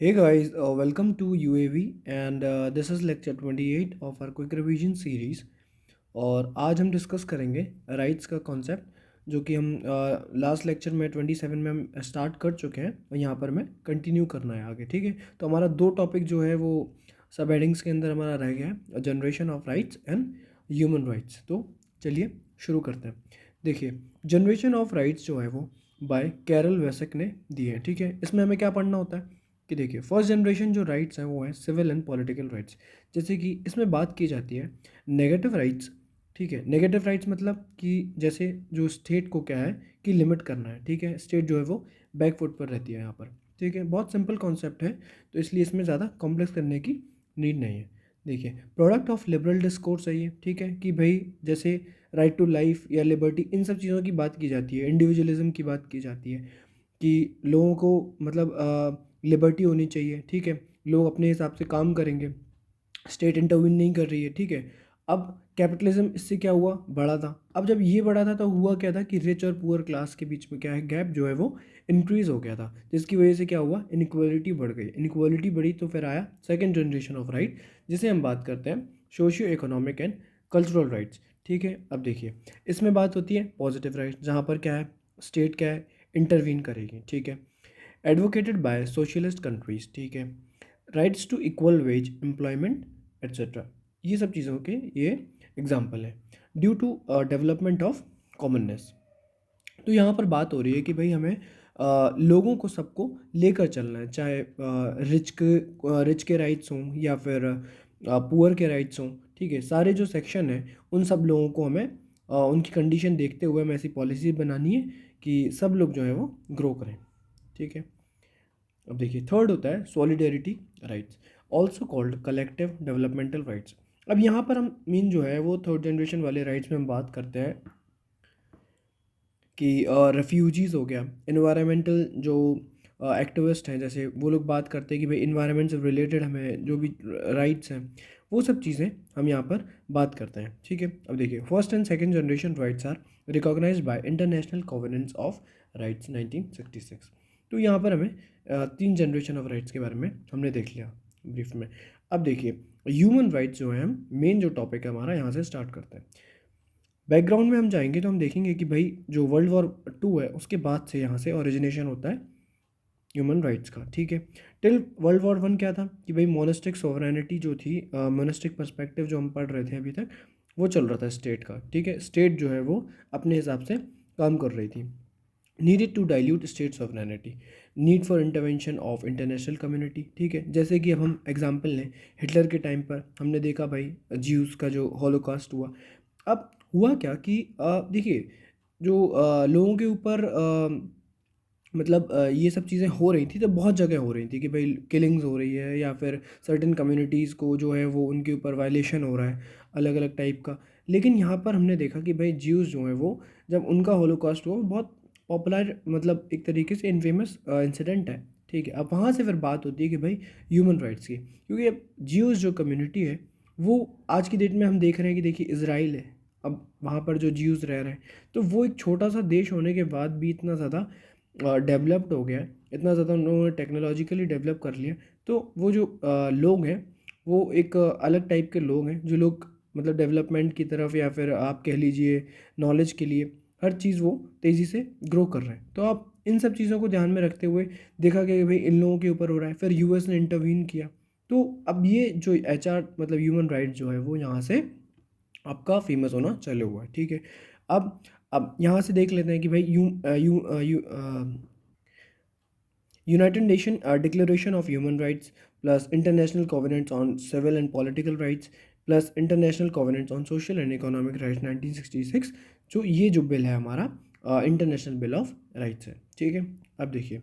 Hey guys, welcome to UAV and this is lecture 28 of our quick revision series। और आज हम discuss करेंगे rights का concept जो कि हम लास्ट लेक्चर में 27 में हम स्टार्ट कर चुके हैं और यहाँ पर हमें कंटिन्यू करना है आगे। ठीक है, तो हमारा दो टॉपिक जो है वो सब हेडिंग्स के अंदर हमारा रह गया है, generation of rights and human rights. तो चलिए शुरू करते हैं। देखिए, जनरेशन ऑफ राइट्स जो है वो बाय कैरल वेसेक ने दी है। ठीक है, इसमें हमें क्या पढ़ना होता है कि देखिए, फर्स्ट जनरेशन जो राइट्स हैं वो है सिविल एंड पॉलिटिकल राइट्स। जैसे कि इसमें बात की जाती है नेगेटिव राइट्स। ठीक है, नेगेटिव राइट्स मतलब कि जैसे जो स्टेट को क्या है कि लिमिट करना है। ठीक है, स्टेट जो है वो बैक फुट पर रहती है यहाँ पर। ठीक है, बहुत सिंपल कॉन्सेप्ट है, तो इसलिए इसमें ज़्यादा कॉम्प्लेक्स करने की नीड नहीं है। देखिए, प्रोडक्ट ऑफ लिबरल डिस्कोर्स है ये। ठीक है, कि भाई जैसे राइट टू लाइफ या लिबर्टी, इन सब चीज़ों की बात की जाती है, इंडिविजुअलिज्म की बात की जाती है कि लोगों को मतलब लिबर्टी होनी चाहिए। ठीक है, लोग अपने हिसाब से काम करेंगे, स्टेट इंटरवीन नहीं कर रही है। ठीक है, अब कैपिटलिज्म इससे क्या हुआ, बढ़ा था। अब जब ये बढ़ा था तो हुआ क्या था कि रिच और पुअर क्लास के बीच में क्या है, गैप जो है वो इंक्रीज हो गया था, जिसकी वजह से क्या हुआ, इनक्वालिटी बढ़ गई। इनक्वालिटी बढ़ी तो फिर आया सेकेंड जनरेशन ऑफ राइट, जिसे हम बात करते हैं socio economic and cultural rights. ठीक है, अब देखिए, इसमें बात होती है पॉजिटिव राइट्स, जहाँ पर क्या है, स्टेट क्या है, इंटरवीन करेगी। ठीक है, एडवोकेटेड बाय सोशलिस्ट कंट्रीज। ठीक है, rights to equal wage, employment etcetera, ये सब चीज़ों के ये एग्जाम्पल है। Due to development of commonness, तो यहाँ पर बात हो रही है कि भाई हमें लोगों को सबको लेकर चलना है, चाहे रिच के राइट्स हों या फिर पुअर के राइट्स हों। ठीक है, सारे जो सेक्शन है उन सब लोगों को हमें उनकी कंडीशन देखते हुए हमें ऐसी पॉलिसी बनानी है कि सब लोग जो है वो ग्रो करें। ठीक है, अब देखिए, थर्ड होता है solidarity rights, also called collective developmental rights. अब यहाँ पर हम मीन जो है वो थर्ड जनरेशन वाले राइट्स में हम बात करते हैं कि रेफ्यूजीज़ हो गया, इन्वायरमेंटल जो एक्टिविस्ट हैं, जैसे वो लोग बात करते हैं कि भाई इन्वायरमेंट से रिलेटेड हमें जो भी राइट्स हैं वो सब चीज़ें हम यहाँ पर बात करते हैं। ठीक है, अब देखिए, first and second generation rights are recognised by international covenants of rights 1966। तो यहाँ पर हमें तीन जनरेशन ऑफ राइट्स के बारे में हमने देख लिया ब्रीफ में। अब देखिए, ह्यूमन राइट्स जो है, हम मेन जो टॉपिक है हमारा, यहाँ से स्टार्ट करते हैं। बैकग्राउंड में हम जाएंगे तो हम देखेंगे कि भाई जो वर्ल्ड वॉर 2 है उसके बाद से यहाँ से ओरिजिनेशन होता है ह्यूमन राइट्स का। ठीक है, टिल वर्ल्ड वॉर 1 क्या था कि भाई मोनेस्टिक सोवरेनिटी जो थी, मोनेस्टिक पर्सपेक्टिव जो हम पढ़ रहे थे अभी तक, वो चल रहा था स्टेट का। ठीक है, स्टेट जो है वो अपने हिसाब से काम कर रही थी। Needed to dilute state sovereignty, need for intervention of international community. ठीक है, जैसे कि अब हम एग्जांपल लें, हिटलर के टाइम पर हमने देखा भाई ज्यूस का जो हॉलोकॉस्ट हुआ। अब हुआ क्या कि देखिए, जो लोगों के ऊपर मतलब ये सब चीज़ें हो रही थी तो बहुत जगह हो रही थी कि भाई किलिंग्स हो रही है या फिर सर्टेन कम्युनिटीज़ को जो है वो उनके ऊपर वायलेशन हो रहा है अलग अलग टाइप का। लेकिन यहाँ पर हमने देखा कि भाई ज्यूज़ जो है वो, जब उनका होलोकॉस्ट हुआ, वो बहुत पॉपुलर, मतलब एक तरीके से इनफेमस इंसिडेंट है। ठीक है, अब वहाँ से फिर बात होती है कि भाई ह्यूमन राइट्स की, क्योंकि अब ज्यूज़ जो कम्युनिटी है वो आज की डेट में हम देख रहे हैं कि देखिए इसराइल है, अब वहाँ पर जो ज्यूज़ रह रहे हैं, तो वो एक छोटा सा देश होने के बाद भी इतना ज़्यादा डेवलप्ड हो गया है, इतना ज़्यादा उन लोगों ने टेक्नोलॉजिकली डेवलप कर लिया। तो वो जो लोग हैं वो एक अलग टाइप के लोग हैं, जो लोग मतलब डेवलपमेंट की तरफ या फिर आप कह लीजिए नॉलेज के लिए हर चीज़ वो तेज़ी से ग्रो कर रहे हैं। तो आप इन सब चीज़ों को ध्यान में रखते हुए देखा गया कि भाई इन लोगों के ऊपर हो रहा है, फिर यूएस ने इंटरवीन किया। तो अब ये जो एचआर मतलब ह्यूमन राइट्स जो है वो यहाँ से आपका फेमस होना चालू हुआ है। ठीक है, अब यहाँ से देख लेते हैं कि भाई united nation declaration of human rights plus international covenants on civil and political rights plus international covenants on social and economic rights 1966, जो ये जो बिल है हमारा इंटरनेशनल बिल ऑफ राइट्स है। ठीक है, अब देखिए,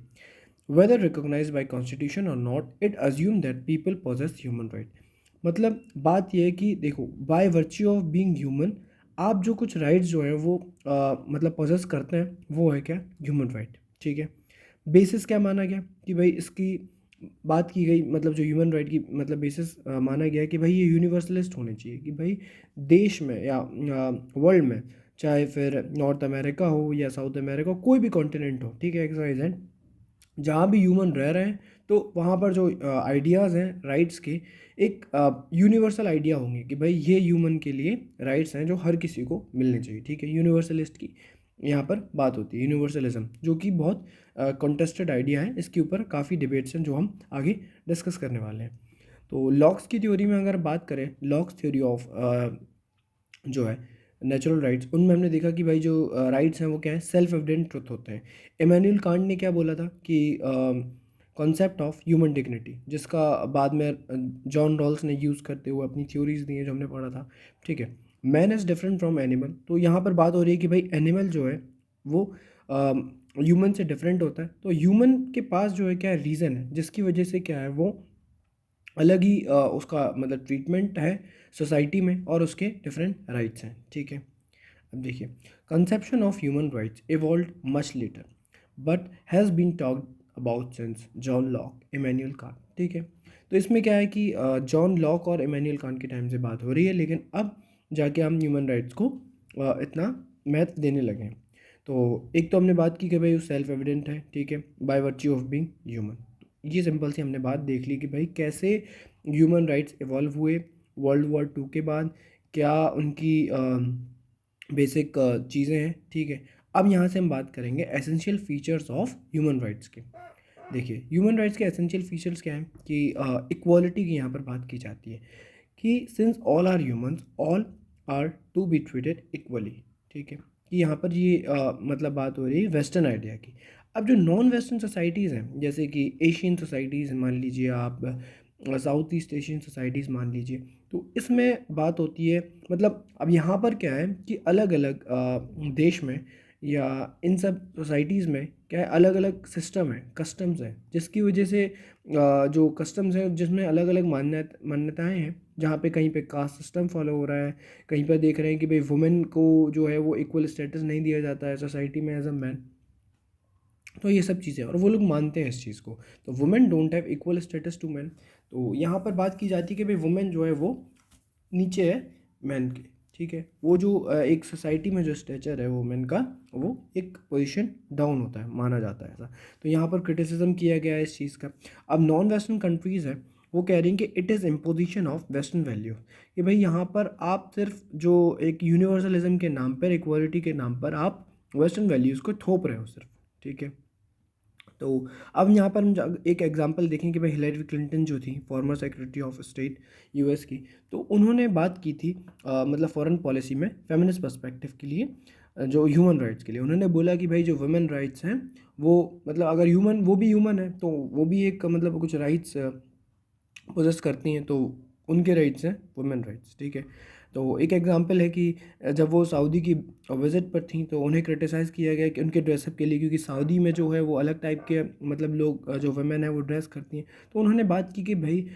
वेदर रिकॉग्नाइज बाई कॉन्स्टिट्यूशन और not, it assume that people possess human right. मतलब बात यह है कि देखो, by virtue of being human, आप जो कुछ राइट्स जो है वो मतलब पोजेस करते हैं, वो है क्या, ह्यूमन राइट। ठीक है, बेसिस क्या माना गया कि भाई इसकी बात की गई, मतलब जो ह्यूमन राइट की मतलब बेसिस माना गया कि भाई ये यूनिवर्सलिस्ट होने चाहिए, कि भाई देश में या वर्ल्ड में, चाहे फिर नॉर्थ अमेरिका हो या साउथ अमेरिका हो, कोई भी कॉन्टिनेंट हो, ठीक है, एक्स वाई जेड, जहाँ भी ह्यूमन रह रहे हैं तो वहाँ पर जो आइडियाज़ हैं राइट्स के, एक यूनिवर्सल आइडिया होंगे कि भाई ये ह्यूमन के लिए राइट्स हैं जो हर किसी को मिलने चाहिए, ठीक है। यूनिवर्सलिस्ट की यहाँ पर बात होती है, यूनिवर्सलिज्म, जो कि बहुत कॉन्टेस्टेड आइडिया है। इसके ऊपर काफ़ी डिबेट्स हैं जो हम आगे डिस्कस करने वाले हैं। तो लॉक्स की थ्योरी में अगर बात करें, लॉक्स थ्योरी ऑफ जो है नेचुरल राइट्स, उनमें हमने देखा कि भाई जो राइट्स हैं वो क्या है, सेल्फ एविडेंट ट्रुथ होते हैं। इमैनुअल कांट ने क्या बोला था कि कॉन्सेप्ट ऑफ ह्यूमन डिग्निटी, जिसका बाद में जॉन रॉल्स ने यूज़ करते हुए अपनी थ्योरीज दी हैं जो हमने पढ़ा था, ठीक है। Man is different from animal, तो यहाँ पर बात हो रही है कि भाई एनिमल जो है वो ह्यूमन से डिफरेंट होता है। तो ह्यूमन के पास जो है क्या है, रीज़न है जिसकी वजह से क्या है वो अलग ही उसका मतलब ट्रीटमेंट है सोसाइटी में, और उसके डिफरेंट राइट्स हैं, ठीक है। अब देखिए, conception of human rights evolve much later but has been talked about since John Locke, Immanuel Kant, ठीक है। तो इसमें क्या है कि जॉन लॉक और इमैनुअल कांट के टाइम से बात हो रही है, लेकिन अब जाके हम ह्यूमन राइट्स को इतना महत्व देने लगे हैं। तो एक तो हमने बात की कि भाई वो सेल्फ एविडेंट है, ठीक है, by virtue of being human. ये सिंपल सी हमने बात देख ली कि भाई कैसे ह्यूमन राइट्स इवॉल्व हुए वर्ल्ड वॉर 2 के बाद, क्या उनकी बेसिक चीज़ें हैं, ठीक है। अब यहाँ से हम बात करेंगे essential features of human rights के। देखिए, ह्यूमन राइट्स के एसेंशियल फीचर्स क्या हैं कि इक्वालिटी की यहाँ पर बात की जाती है कि since all are humans all are to be treated equally, ठीक है। कि यहाँ पर ये मतलब बात हो रही है वेस्टर्न आइडिया की। अब जो नॉन वेस्टर्न सोसाइटीज़ हैं, जैसे कि एशियन सोसाइटीज़ मान लीजिए आप, साउथ ईस्ट एशियन सोसाइटीज़ मान लीजिए, तो इसमें बात होती है मतलब अब यहाँ पर क्या है कि अलग अलग देश में या इन सब सोसाइटीज़ में क्या है, अलग अलग सिस्टम है, कस्टम्स हैं, जिसकी वजह से जो कस्टम्स हैं जिसमें अलग अलग मान्यताएं हैं, जहाँ पे कहीं पे कास्ट सिस्टम फॉलो हो रहा है, कहीं पर देख रहे हैं कि भाई वुमेन को जो है वो इक्वल स्टेटस नहीं दिया जाता है सोसाइटी में एज अ मैन। तो ये सब चीज़ें, और वो लोग मानते हैं इस चीज़ को। तो women don't have equal status to man. तो यहाँ पर बात की जाती है कि भाई वुमेन जो है वो नीचे है मैन के, ठीक है। वो जो एक सोसाइटी में जो स्टेचर है वुमेन का, वो एक पोजीशन डाउन होता है, माना जाता है ऐसा। तो यहाँ पर क्रिटिसिज्म किया गया है इस चीज़ का। अब नॉन वेस्टर्न कंट्रीज़ है, वो कह रही हैं कि it is imposition of western value, कि भाई यहाँ पर आप सिर्फ जो एक यूनिवर्सलिज्म के नाम पर, इक्वालिटी के नाम पर आप वेस्टर्न वैल्यूज़ को थोप रहे हो सिर्फ, ठीक है। तो अब यहाँ पर हम एक एग्जांपल देखें कि भाई हिलेरी क्लिंटन जो थी former secretary of state US की, तो उन्होंने बात की थी मतलब फॉरेन पॉलिसी में फेमिनिस्ट पर्सपेक्टिव के लिए, जो ह्यूमन राइट्स के लिए उन्होंने बोला कि भाई जो वुमेन राइट्स हैं वो मतलब अगर ह्यूमन, वो भी ह्यूमन है तो वो भी एक मतलब कुछ राइट्स पोजेस करती हैं, तो उनके राइट्स हैं वुमेन राइट्स, ठीक है। तो एक एग्जांपल है कि जब वो सऊदी की विज़िट पर थी तो उन्हें क्रिटिसाइज़ किया गया कि उनके ड्रेसअप के लिए, क्योंकि सऊदी में जो है वो अलग टाइप के मतलब लोग जो वुमेन है वो ड्रेस करती हैं। तो उन्होंने बात की कि भाई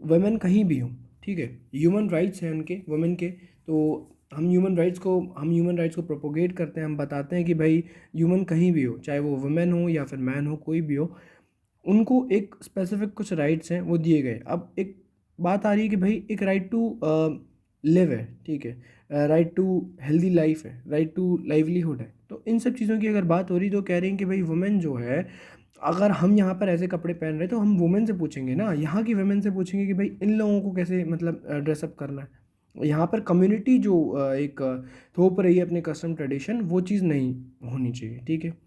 वुमेन कहीं भी हों, ठीक है, ह्यूमन राइट्स हैं उनके वुमेन के। तो हम ह्यूमन राइट्स को प्रोपोगेट करते हैं, हम बताते हैं कि भाई ह्यूमन कहीं भी हो, चाहे वो वुमेन हो या फिर मैन हो, कोई भी हो, उनको एक स्पेसिफिक कुछ राइट्स हैं वो दिए गए। अब एक बात आ रही है कि भाई एक राइट टू लिव है, ठीक है, राइट टू हेल्दी लाइफ है, राइट टू लाइवलीहुड है। तो इन सब चीज़ों की अगर बात हो रही तो कह रहे हैं कि भाई वुमेन जो है, अगर हम यहाँ पर ऐसे कपड़े पहन रहे हैं तो हम वुमेन से पूछेंगे ना, यहाँ की वुमेन से पूछेंगे कि भाई इन लोगों को कैसे मतलब ड्रेसअप करना है। यहाँ पर कम्युनिटी जो एक थोप रही है अपने कस्टम ट्रेडिशन, वो चीज़ नहीं होनी चाहिए, ठीक है।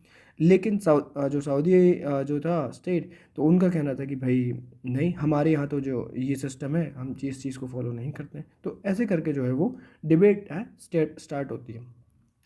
लेकिन जो सऊदी जो था स्टेट, तो उनका कहना था कि भाई नहीं, हमारे यहाँ तो जो ये सिस्टम है हम इस चीज़ को फॉलो नहीं करते हैं। तो ऐसे करके जो है वो डिबेट है स्टार्ट होती है।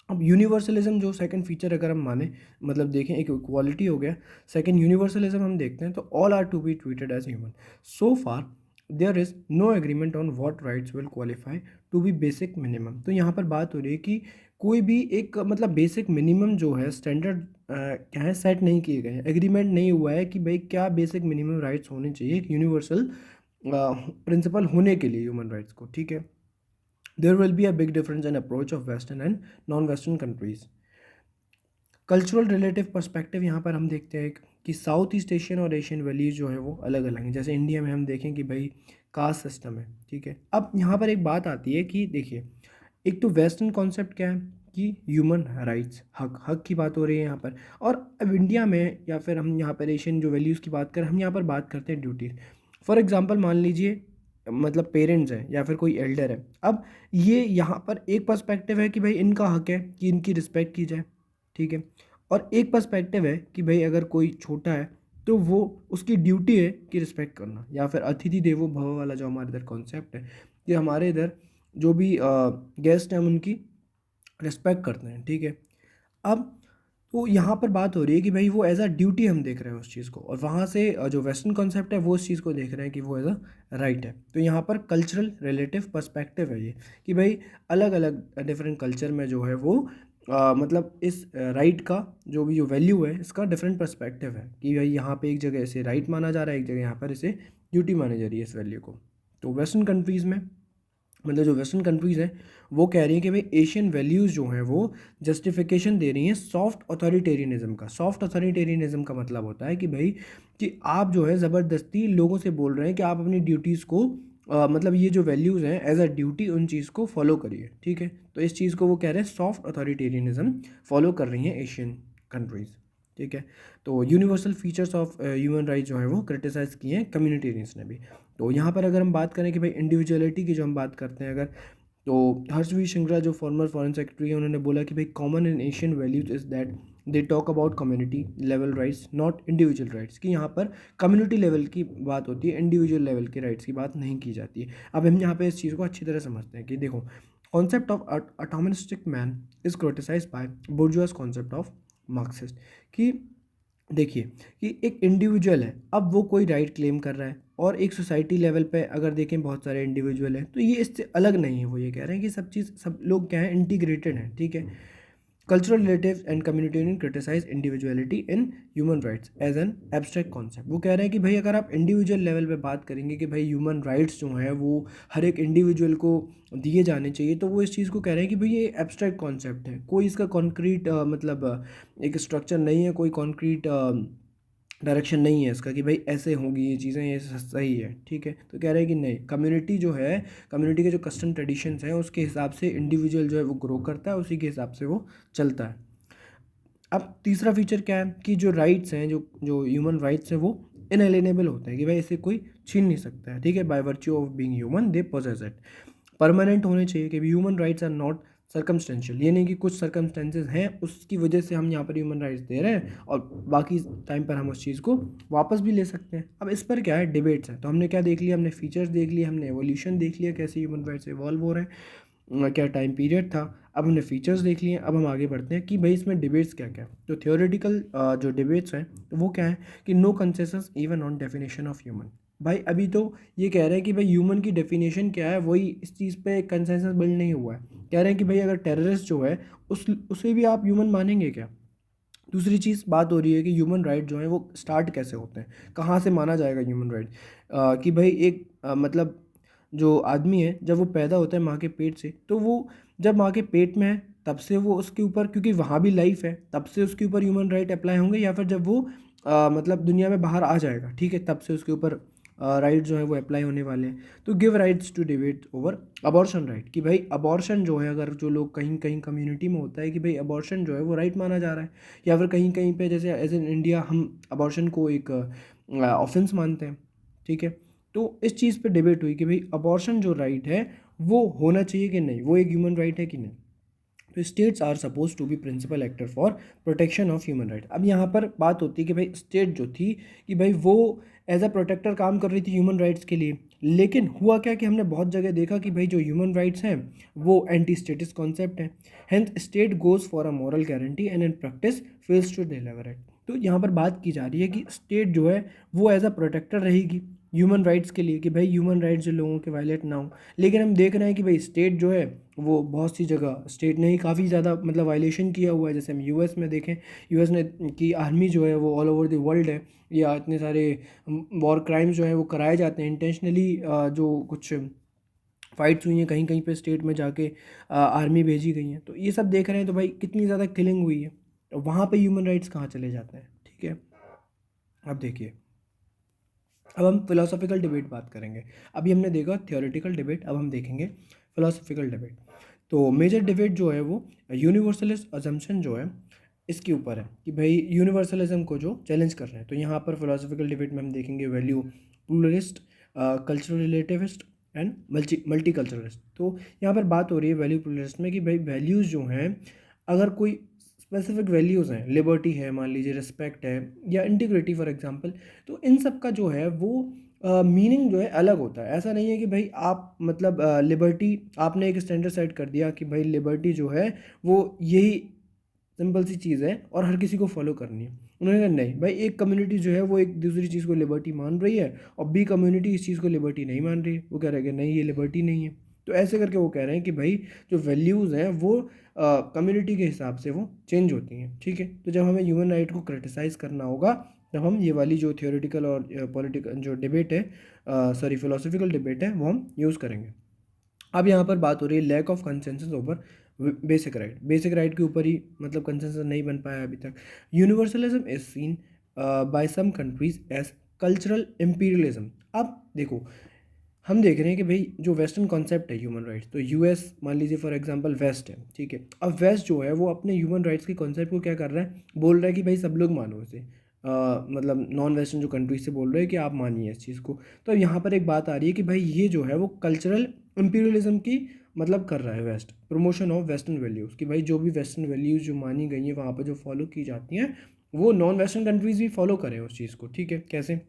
अब यूनिवर्सलिज्म जो सेकंड फीचर अगर हम माने, मतलब देखें, एक इक्वालिटी हो गया, सेकंड यूनिवर्सलिज्म हम देखते हैं तो all are to be treated as human. So far there is no agreement on what rights will qualify to be basic minimum. तो यहाँ पर बात हो रही है कि कोई भी एक मतलब बेसिक मिनिमम जो है स्टैंडर्ड क्या है सेट नहीं किए गए हैं, एग्रीमेंट नहीं हुआ है कि भाई क्या बेसिक मिनिमम राइट्स होने चाहिए एक यूनिवर्सल प्रिंसिपल होने के लिए ह्यूमन राइट्स को, ठीक है। There will be a big difference in approach of western and non western countries. Cultural relative perspective यहाँ पर हम देखते हैं कि साउथ ईस्ट एशियन और एशियन वैल्यूज जो है वो अलग अलग हैं। जैसे इंडिया में हम देखें कि भाई कास्ट सिस्टम है, ठीक है। अब यहाँ पर एक बात आती है कि देखिए, एक तो वेस्टर्न कॉन्सेप्ट क्या है कि ह्यूमन राइट्स, हक की बात हो रही है यहाँ पर। और अब इंडिया में या फिर हम यहाँ पर एशियन जो वैल्यूज़ की बात करें, हम यहाँ पर बात करते हैं ड्यूटीज़। फॉर एग्जांपल मान लीजिए मतलब पेरेंट्स हैं या फिर कोई एल्डर है। अब ये यहाँ पर एक पर्सपेक्टिव है कि भाई इनका हक है कि इनकी रिस्पेक्ट की जाए, ठीक है। और एक पर्सपेक्टिव है कि भाई अगर कोई छोटा है तो वो उसकी ड्यूटी है कि रिस्पेक्ट करना, या फिर अतिथि देवो भव वाला जो हमारे इधर कॉन्सेप्ट है कि हमारे इधर जो भी गेस्ट हैं हम उनकी रिस्पेक्ट करते हैं, ठीक है। अब तो यहाँ पर बात हो रही है कि भाई वो एज अ ड्यूटी हम देख रहे हैं उस चीज़ को, और वहाँ से जो वेस्टर्न कॉन्सेप्ट है वो उस चीज़ को देख रहे हैं कि वो एज अ राइट है। तो यहाँ पर कल्चरल रिलेटिव पर्सपेक्टिव है ये, कि भाई अलग अलग डिफरेंट कल्चर में जो है वो मतलब इस राइट का जो भी जो वैल्यू है इसका डिफरेंट पर्सपेक्टिव है कि भाई यहाँ पे एक जगह इसे राइट माना जा रहा है, एक जगह यहाँ पर इसे ड्यूटी मानी जा रही है इस वैल्यू को। तो वेस्टर्न कंट्रीज़ में मतलब जो वेस्टर्न कंट्रीज़ हैं वो कह रही हैं कि भाई एशियन वैल्यूज़ जो हैं वो जस्टिफिकेशन दे रही हैं सॉफ्ट अथॉरिटेरियनिज्म का। सॉफ्ट अथॉरिटेरियनिज्म का मतलब होता है कि भाई कि आप जो है ज़बरदस्ती लोगों से बोल रहे हैं कि आप अपनी ड्यूटीज़ को मतलब ये जो वैल्यूज़ हैं एज अ ड्यूटी उन चीज़ को फॉलो करिए, ठीक है। तो इस चीज़ को वो कह रहे हैं सॉफ्ट अथॉरिटेरियनिज्म फॉलो कर रही हैं एशियन कंट्रीज़, ठीक है। तो universal features of human rights जो है वो क्रिटिसाइज़ किए हैं कम्युनिटेरियंस ने भी। तो यहाँ पर अगर हम बात करें कि भाई इंडिविजुअलिटी की जो हम बात करते हैं अगर, तो हर्षवीर श्रृंगला जो फॉर्मर फॉरेन सेक्रेटरी है उन्होंने बोला कि भाई common in Asian values is that they talk about community level rights not individual rights, कि यहाँ पर कम्युनिटी लेवल की बात होती है, इंडिविजुअल लेवल के राइट्स की बात नहीं की जाती है। अब हम यहाँ पे इस चीज़ को अच्छी तरह समझते हैं कि देखो concept of atomistic man is criticised by bourgeois concept of Marxist, कि देखिए कि एक इंडिविजुअल है, अब वो कोई राइट क्लेम कर रहा है, और एक सोसाइटी लेवल पे अगर देखें बहुत सारे इंडिविजुअल हैं, तो ये इससे अलग नहीं है। वो ये कह रहे हैं कि सब चीज़ सब लोग क्या है इंटीग्रेटेड हैं, ठीक है। Cultural relatives and communitarian criticise individuality in human rights as an abstract concept. वो कह रहे हैं कि भाई अगर आप इंडिविजुअल लेवल पे बात करेंगे कि भाई ह्यूमन राइट्स जो हैं वो हर एक इंडिविजुअल को दिए जाने चाहिए, तो वो इस चीज़ को कह रहे हैं कि भाई ये एब्स्ट्रैक्ट कॉन्सेप्ट है, कोई इसका कॉन्क्रीट मतलब एक स्ट्रक्चर नहीं है, कोई कॉन्क्रीट डायरेक्शन नहीं है इसका कि भाई ऐसे होंगी ये चीज़ें, ये सही है, ठीक है। तो कह रहे हैं कि नहीं, कम्युनिटी जो है, कम्युनिटी के जो कस्टम ट्रेडिशंस हैं उसके हिसाब से इंडिविजुअल जो है वो ग्रो करता है, उसी के हिसाब से वो चलता है। अब तीसरा फीचर क्या है कि जो राइट्स हैं, जो जो ह्यूमन राइट्स हैं वो इनएलिएनेबल होते हैं, कि भाई इसे कोई छीन नहीं सकता है, ठीक है। By virtue of being human they possess it. Permanent होने चाहिए कि human rights are not circumstantial, ये नहीं कि कुछ सर्कमस्टेंसेज हैं उसकी वजह से हम यहाँ पर ह्यूमन राइट्स दे रहे हैं और बाकी टाइम पर हम उस चीज़ को वापस भी ले सकते हैं। अब इस पर क्या है, डिबेट्स हैं। तो हमने क्या देख लिया, हमने फीचर्स देख लिए, हमने एवोल्यूशन देख लिया कैसे ह्यूमन राइट्स इवॉल्व हो रहे हैं, क्या टाइम पीरियड था। अब हमने फीचर्स देख लिए, अब हम आगे बढ़ते हैं कि भाई इसमें डिबेट्स क्या क्या। तो थियोरेटिकल जो डिबेट्स हैं तो वो क्या है कि no consensus even on definition of human. भाई अभी तो ये कह रहे हैं कि भाई ह्यूमन की डेफिनेशन क्या है, वही इस चीज़ पे कंसेंसस बिल्ड नहीं हुआ है। कह रहे हैं कि भाई अगर टेररिस्ट जो है उसे भी आप ह्यूमन मानेंगे क्या। दूसरी चीज़ बात हो रही है कि ह्यूमन राइट जो है वो स्टार्ट कैसे होते हैं, कहाँ से माना जाएगा ह्यूमन राइट। कि भाई एक मतलब जो आदमी है जब वो पैदा होता है माँ के पेट से, तो वो जब माँ के पेट में है तब से वो उसके ऊपर, क्योंकि वहाँ भी लाइफ है, तब से उसके ऊपर ह्यूमन राइट अप्लाई होंगे, या फिर जब वो मतलब दुनिया में बाहर आ जाएगा, ठीक है, तब से उसके ऊपर राइट जो है वो अप्लाई होने वाले हैं। तो give rights to debate over abortion right, कि भाई अबॉर्शन जो है अगर जो लोग कहीं कहीं कम्युनिटी में होता है कि भाई अबॉर्शन जो है वो राइट माना जा रहा है, या फिर कहीं कहीं पे जैसे एज इन इंडिया हम अबॉर्शन को एक ऑफेंस मानते हैं, ठीक है। तो इस चीज़ पे डिबेट हुई कि भाई अबॉर्शन जो राइट है वो होना चाहिए कि नहीं, वो एक ह्यूमन राइट है कि नहीं। तो states are suppose to be principal actor for protection of human right. अब यहाँ पर बात होती है कि भाई स्टेट जो थी कि भाई वो एज अ प्रोटेक्टर काम कर रही थी ह्यूमन राइट्स के लिए, लेकिन हुआ क्या कि हमने बहुत जगह देखा कि भाई जो ह्यूमन राइट्स हैं वो एंटी स्टेटिस कॉन्सेप्ट हैं। Hence state goes for a moral guarantee and in practice fails to deliver it. तो यहाँ पर बात की जा रही है कि स्टेट जो है वो एज अ प्रोटेक्टर रहेगी ह्यूमन राइट्स के लिए, कि भाई ह्यूमन राइट्स जो लोगों के वायलेट ना हो। लेकिन हम देख रहे हैं कि भाई स्टेट जो है वो बहुत सी जगह स्टेट ने ही काफ़ी ज़्यादा मतलब वायलेशन किया हुआ है। जैसे हम यूएस में देखें, यूएस ने की आर्मी जो है वो ऑल ओवर द वर्ल्ड है, या इतने सारे वॉर क्राइम्स जो हैं वो कराए जाते हैं इंटेंशनली। जो कुछ फाइट्स हुई हैं कहीं कहीं पे स्टेट में जाके आर्मी भेजी गई हैं, तो ये सब देख रहे हैं। तो भाई कितनी ज़्यादा किलिंग हुई है, तो वहाँ पे ह्यूमन राइट्स कहाँ चले जाते हैं, ठीक है। अब देखिए, अब हम फिलोसॉफिकल डिबेट बात करेंगे। अभी हमने देखा थियोरेटिकल डिबेट, अब हम देखेंगे फिलोसॉफिकल डिबेट। तो मेजर डिबेट जो है वो यूनिवर्सलिस्ट अजम्पशन जो है इसके ऊपर है कि भाई यूनिवर्सलिज्म को जो चैलेंज कर रहे हैं। तो यहाँ पर फिलोसफिकल डिबेट में हम देखेंगे value pluralist, cultural relativist and multiculturalist. तो यहाँ पर बात हो रही है वैल्यू प्लूरलिस्ट में कि भाई वैल्यूज़ जो हैं, अगर कोई स्पेसिफिक वैल्यूज़ हैं, लिबर्टी है मान लीजिए, रिस्पेक्ट है या इंटीग्रिटी फॉर एग्जांपल, तो इन सब का जो है वो मीनिंग जो है अलग होता है। ऐसा नहीं है कि भाई आप मतलब लिबर्टी आपने एक स्टैंडर्ड सेट कर दिया कि भाई लिबर्टी जो है वो यही सिंपल सी चीज़ है और हर किसी को फॉलो करनी है। उन्होंने कहा नहीं भाई, एक कम्युनिटी जो है वो एक दूसरी चीज़ को लिबर्टी मान रही है और बी कम्युनिटी इस चीज़ को लिबर्टी नहीं मान रही है। वो कह रहे हैं कि नहीं, ये लिबर्टी नहीं है। तो ऐसे करके वो कह रहे हैं कि भाई जो वैल्यूज़ हैं वो कम्युनिटी के हिसाब से वो चेंज होती हैं। ठीक है, तो जब हमें ह्यूमन राइट को क्रिटिसाइज़ करना होगा तब हम ये वाली जो थियोरेटिकल और पॉलिटिकल जो डिबेट है, सॉरी फिलोसफिकल डिबेट है, वो हम यूज़ करेंगे। अब यहाँ पर बात हो रही है lack of consensus over basic right. Basic right के ऊपर ही मतलब कंसेंसस नहीं बन पाया अभी तक। Universalism is seen by some countries as cultural imperialism. अब देखो, हम देख रहे हैं कि भाई जो वेस्टर्न कॉन्सेप्ट है ह्यूमन राइट्स, तो यूएस मान लीजिए फॉर एग्जांपल वेस्ट है, ठीक है। अब वेस्ट जो है वो अपने ह्यूमन राइट्स की कॉन्सेप्ट को क्या कर रहा है, बोल रहा है कि भाई सब लोग मानो इसे। मतलब नॉन वेस्टर्न जो कंट्रीज से बोल रहे हैं कि आप मानिए इस चीज़ को। तो अब यहाँ पर एक बात आ रही है कि भाई ये जो है वो कल्चरल इम्पीरियलिज्म की मतलब कर रहा है west, promotion of western values, कि भाई जो भी वेस्टर्न वैल्यूज़ जो मानी गई हैं वहाँ पर जो फॉलो की जाती हैं वो नॉन वेस्टर्न कंट्रीज़ भी फॉलो करें उस चीज़ को। ठीक है, कैसे?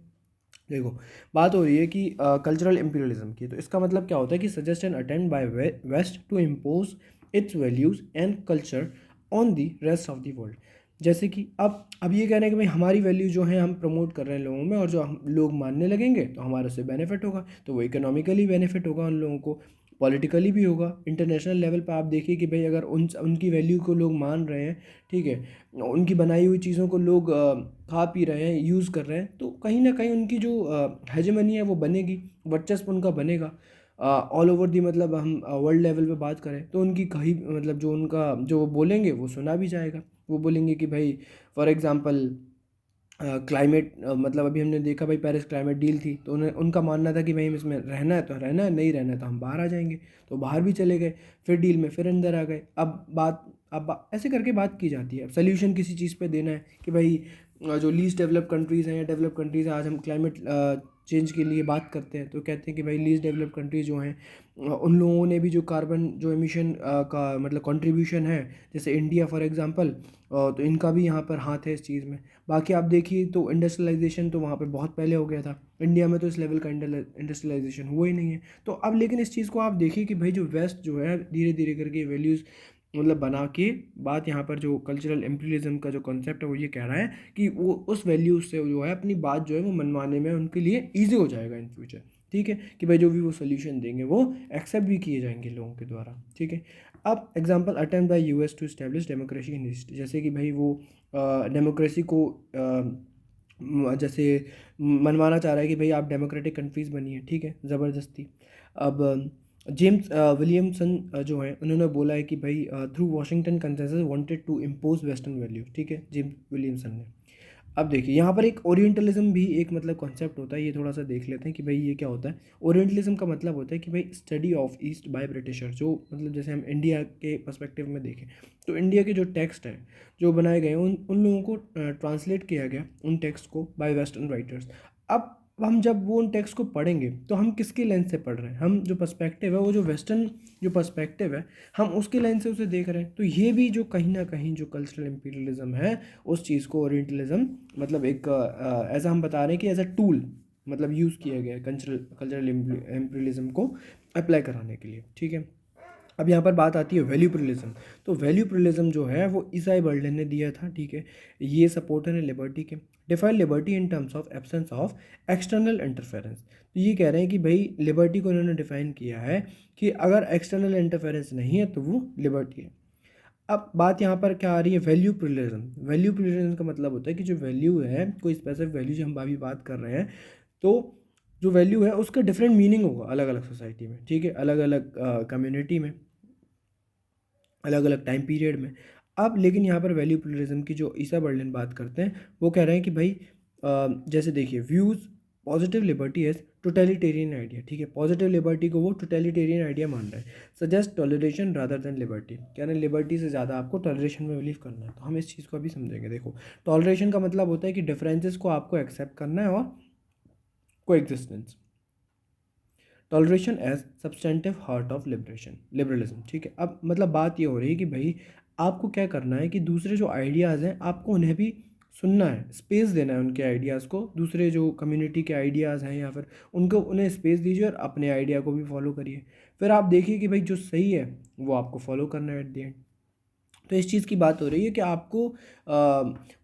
देखो, बात हो रही है कि कल्चरल इम्पीरियलिज्म की। तो इसका मतलब क्या होता है कि suggest an attempt by west to impose its values and culture on the rest of the world. जैसे कि अब ये कह रहे हैं कि भाई हमारी वैल्यू जो है हम प्रमोट कर रहे हैं लोगों में, और जो हम लोग मानने लगेंगे तो हमारे उससे बेनिफिट होगा। तो वो इकोनॉमिकली बेनिफिट होगा उन लोगों को, पॉलिटिकली भी होगा। इंटरनेशनल लेवल पर आप देखिए कि भाई अगर उनकी वैल्यू को लोग मान रहे हैं, ठीक है, उनकी बनाई हुई चीज़ों को लोग खा पी रहे हैं, यूज़ कर रहे हैं, तो कहीं ना कहीं उनकी जो हेजेमनी है वो बनेगी, वर्चस्व उनका बनेगा ऑल ओवर दी। मतलब हम वर्ल्ड लेवल पे बात करें तो उनकी कहीं मतलब जो उनका जो वो बोलेंगे वो सुना भी जाएगा। वो बोलेंगे कि भाई फॉर एग्ज़ाम्पल क्लाइमेट, मतलब अभी हमने देखा भाई पेरिस क्लाइमेट डील थी, तो उन्हें उनका मानना था कि भाई इसमें रहना है तो रहना है, नहीं रहना है तो हम बाहर आ जाएंगे। तो बाहर भी चले गए, फिर डील में फिर अंदर आ गए। अब ऐसे करके बात की जाती है। अब सोल्यूशन किसी चीज़ पे देना है कि भाई जो लीस्ट डेवलप कंट्रीज़ हैं या डेवलप कंट्रीज़ हैं, आज हम क्लाइमेट चेंज के लिए बात करते हैं तो कहते हैं कि भाई लीस्ट डेवलप कंट्रीज जो हैं उन लोगों ने भी जो कार्बन जो एमिशन का मतलब कंट्रीब्यूशन है, जैसे इंडिया फॉर एग्जांपल, तो इनका भी यहाँ पर हाथ है इस चीज़ में। बाकी आप देखिए तो इंडस्ट्रियलाइजेशन तो वहाँ पे बहुत पहले हो गया था, इंडिया में तो इस लेवल का इंडस्ट्रियलाइजेशन हुआ ही नहीं है। तो अब लेकिन इस चीज़ को आप देखिए कि भाई जो वेस्ट जो है धीरे धीरे करके वैल्यूज़ मतलब बना के, बात यहाँ पर जो कल्चरल इम्पीरियलिज्म का जो कॉन्सेप्ट है वो ये कह रहा है कि वो उस वैल्यू से जो है अपनी बात जो है वो मनवाने में उनके लिए ईजी हो जाएगा इन फ्यूचर। ठीक है, कि भाई जो भी वो सोल्यूशन देंगे वो एक्सेप्ट भी किए जाएंगे लोगों के द्वारा। ठीक है, अब example attempt by US to establish democracy in east. जैसे कि भाई वो डेमोक्रेसी को जैसे मनवाना चाह रहा है कि भाई आप डेमोक्रेटिक कंट्रीज़ बनिए, ठीक है, ज़बरदस्ती। अब जेम्स विलियमसन जो है उन्होंने बोला है कि भाई through Washington consensus wanted to impose western value. ठीक है, जेम्स विलियमसन ने। अब देखिए यहाँ पर एक ओरिएंटलिज्म भी एक मतलब कॉन्सेप्ट होता है, ये थोड़ा सा देख लेते हैं कि भाई ये क्या होता है। ओरिएंटलिज्म का मतलब होता है कि भाई study of east by Britisher. जो मतलब जैसे हम इंडिया के पर्सपेक्टिव में देखें तो इंडिया के जो टेक्स्ट हैं जो बनाए गए हैं उन लोगों को ट्रांसलेट किया गया उन टेक्स्ट को बाय वेस्टर्न राइटर्स। अब हम जब वो उन टेक्स्ट को पढ़ेंगे तो हम किसके लेंस से पढ़ रहे हैं, हम जो पर्सपेक्टिव है वो जो वेस्टर्न जो पर्सपेक्टिव है हम उसके लेंस से उसे देख रहे हैं। तो ये भी जो कहीं ना कहीं जो कल्चरल इम्पीरियलिज्म है उस चीज़ को ओरिएंटलिज्म मतलब एक ऐसा हम बता रहे हैं कि एज अ टूल मतलब यूज़ किया गया है कल्चरल कल्चरल इम्पीरियलिज्म को अप्लाई कराने के लिए। ठीक है, अब यहाँ पर बात आती है वैल्यू प्लuralism। तो वैल्यू प्लuralism जो है वो ईसाई बर्डन ने दिया था। ठीक है, ये सपोर्टर है लिबर्टी के। Define liberty in terms of absence of external interference. तो ये कह रहे हैं कि भाई लिबर्टी को इन्होंने डिफाइन किया है कि अगर एक्सटर्नल इंटरफेरेंस नहीं है तो वो लिबर्टी है। अब बात यहाँ पर क्या आ रही है, वैल्यू प्लuralism। वैल्यू प्लuralism का मतलब होता है कि जो वैल्यू है कोई स्पेसिफिक वैल्यू जो हम अभी बात कर रहे हैं, तो जो वैल्यू है उसका डिफरेंट मीनिंग होगा अलग अलग सोसाइटी में। ठीक है, अलग अलग कम्युनिटी में, अलग अलग टाइम पीरियड में। अब लेकिन यहाँ पर वैल्यू प्लuralism की जो ईसा बर्लिन बात करते हैं वो कह रहे हैं कि भाई जैसे देखिए views positive liberty as totalitarian idea, ठीक है, पॉजिटिव लिबर्टी को वो टोटलिटेरियन आइडिया मान रहा है। Suggest toleration rather than liberty, कह रहे हैं लिबर्टी से ज़्यादा आपको टॉलरेशन में बिलीव करना है। तो हम इस चीज़ को अभी समझेंगे। देखो, टॉलरेशन का मतलब होता है कि डिफरेंसेस को आपको एक्सेप्ट करना है और coexistence. Toleration as substantive heart of liberalism, ठीक है। अब मतलब बात ये हो रही है कि भाई आपको क्या करना है कि दूसरे जो आइडियाज़ हैं आपको उन्हें भी सुनना है, स्पेस देना है उनके आइडियाज़ को। दूसरे जो कम्युनिटी के आइडियाज़ हैं या फिर उनको उन्हें स्पेस दीजिए और अपने आइडिया को भी फॉलो करिए। फिर आप देखिए कि भाई जो सही है वो आपको फॉलो करना है एट द एंड। तो इस चीज़ की बात हो रही है कि आपको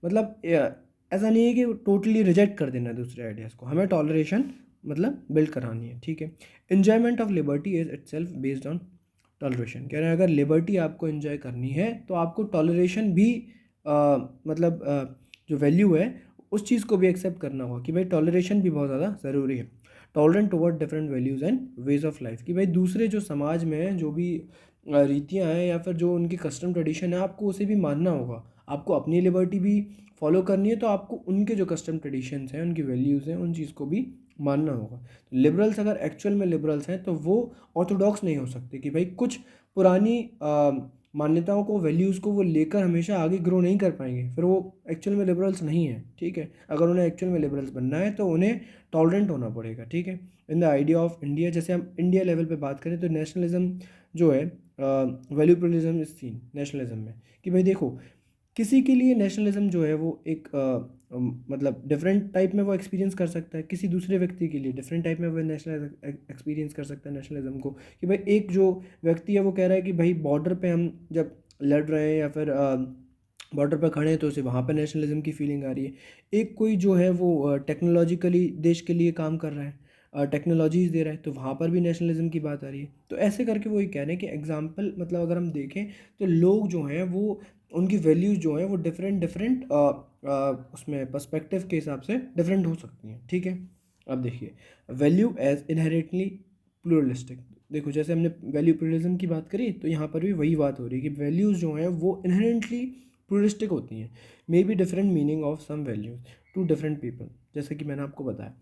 मतलब ऐसा नहीं है कि टोटली रिजेक्ट कर देना है दूसरे आइडियाज़ को, हमें टॉलरेशन मतलब बिल्ड करानी है, ठीक है। Enjoyment of liberty is itself based on toleration, कह रहे हैं अगर लिबर्टी आपको इन्जॉय करनी है तो आपको टॉलरेशन भी मतलब जो वैल्यू है उस चीज़ को भी एक्सेप्ट करना होगा कि भाई टॉलरेशन भी बहुत ज़्यादा ज़रूरी है। Tolerant toward different values and ways of life, कि भाई दूसरे जो समाज में हैं जो भी रीतियाँ हैं या फिर जो उनकी कस्टम ट्रेडिशन है आपको उसे भी मानना होगा। आपको अपनी लिबर्टी भी फॉलो करनी है तो आपको उनके जो कस्टम ट्रेडिशंस हैं, उनकी वैल्यूज़ हैं, उन चीज़ को भी मानना होगा। लिबरल्स अगर एक्चुअल में लिबरल्स हैं तो वो ऑर्थोडॉक्स नहीं हो सकते कि भाई कुछ पुरानी मान्यताओं को, वैल्यूज़ को वो लेकर हमेशा आगे ग्रो नहीं कर पाएंगे, फिर वो एक्चुअल में लिबरल्स नहीं है, ठीक है। अगर उन्हें एक्चुअल में लिबरल्स बनना है तो उन्हें टॉलरेंट होना पड़ेगा, ठीक है। In the idea of India, जैसे हम इंडिया लेवल पे बात करें तो नेशनलिज्म जो है, वैल्यू प्लuralism इज सीन नेशनलिज्म में, कि भाई देखो किसी के लिए नेशनलिज्म जो है वो एक मतलब डिफरेंट टाइप में वो एक्सपीरियंस कर सकता है, किसी दूसरे व्यक्ति के लिए डिफरेंट टाइप में वो नेशनल एक्सपीरियंस कर सकता है नेशनलिज्म को। कि भाई एक जो व्यक्ति है वो कह रहा है कि भाई बॉर्डर पे हम जब लड़ रहे हैं या फिर बॉर्डर पर खड़े हैं तो उसे वहाँ पर नेशनलिज्म की फीलिंग आ रही है। एक कोई जो है वो टेक्नोलॉजिकली देश के लिए काम कर रहा है, टेक्नोलॉजीज़ दे रहा है, तो वहाँ पर भी नेशनलिज्म की बात आ रही है। तो ऐसे करके वो ये कह रहे हैं कि एग्जाम्पल मतलब अगर हम देखें तो लोग जो हैं वो उनकी वैल्यूज़ जो हैं वो डिफरेंट डिफरेंट उसमें पर्सपेक्टिव के हिसाब से डिफरेंट हो सकती हैं, ठीक है। अब देखिए, वैल्यू एज इनहेरेंटली प्लूरलिस्टिक, देखो जैसे हमने वैल्यू प्लूरलिज्म की बात करी तो यहाँ पर भी वही बात हो रही है कि वैल्यूज़ जो हैं वो इनहेरेंटली प्लूरिस्टिक होती हैं। May be different meaning of some values to different people, जैसे कि मैंने आपको बताया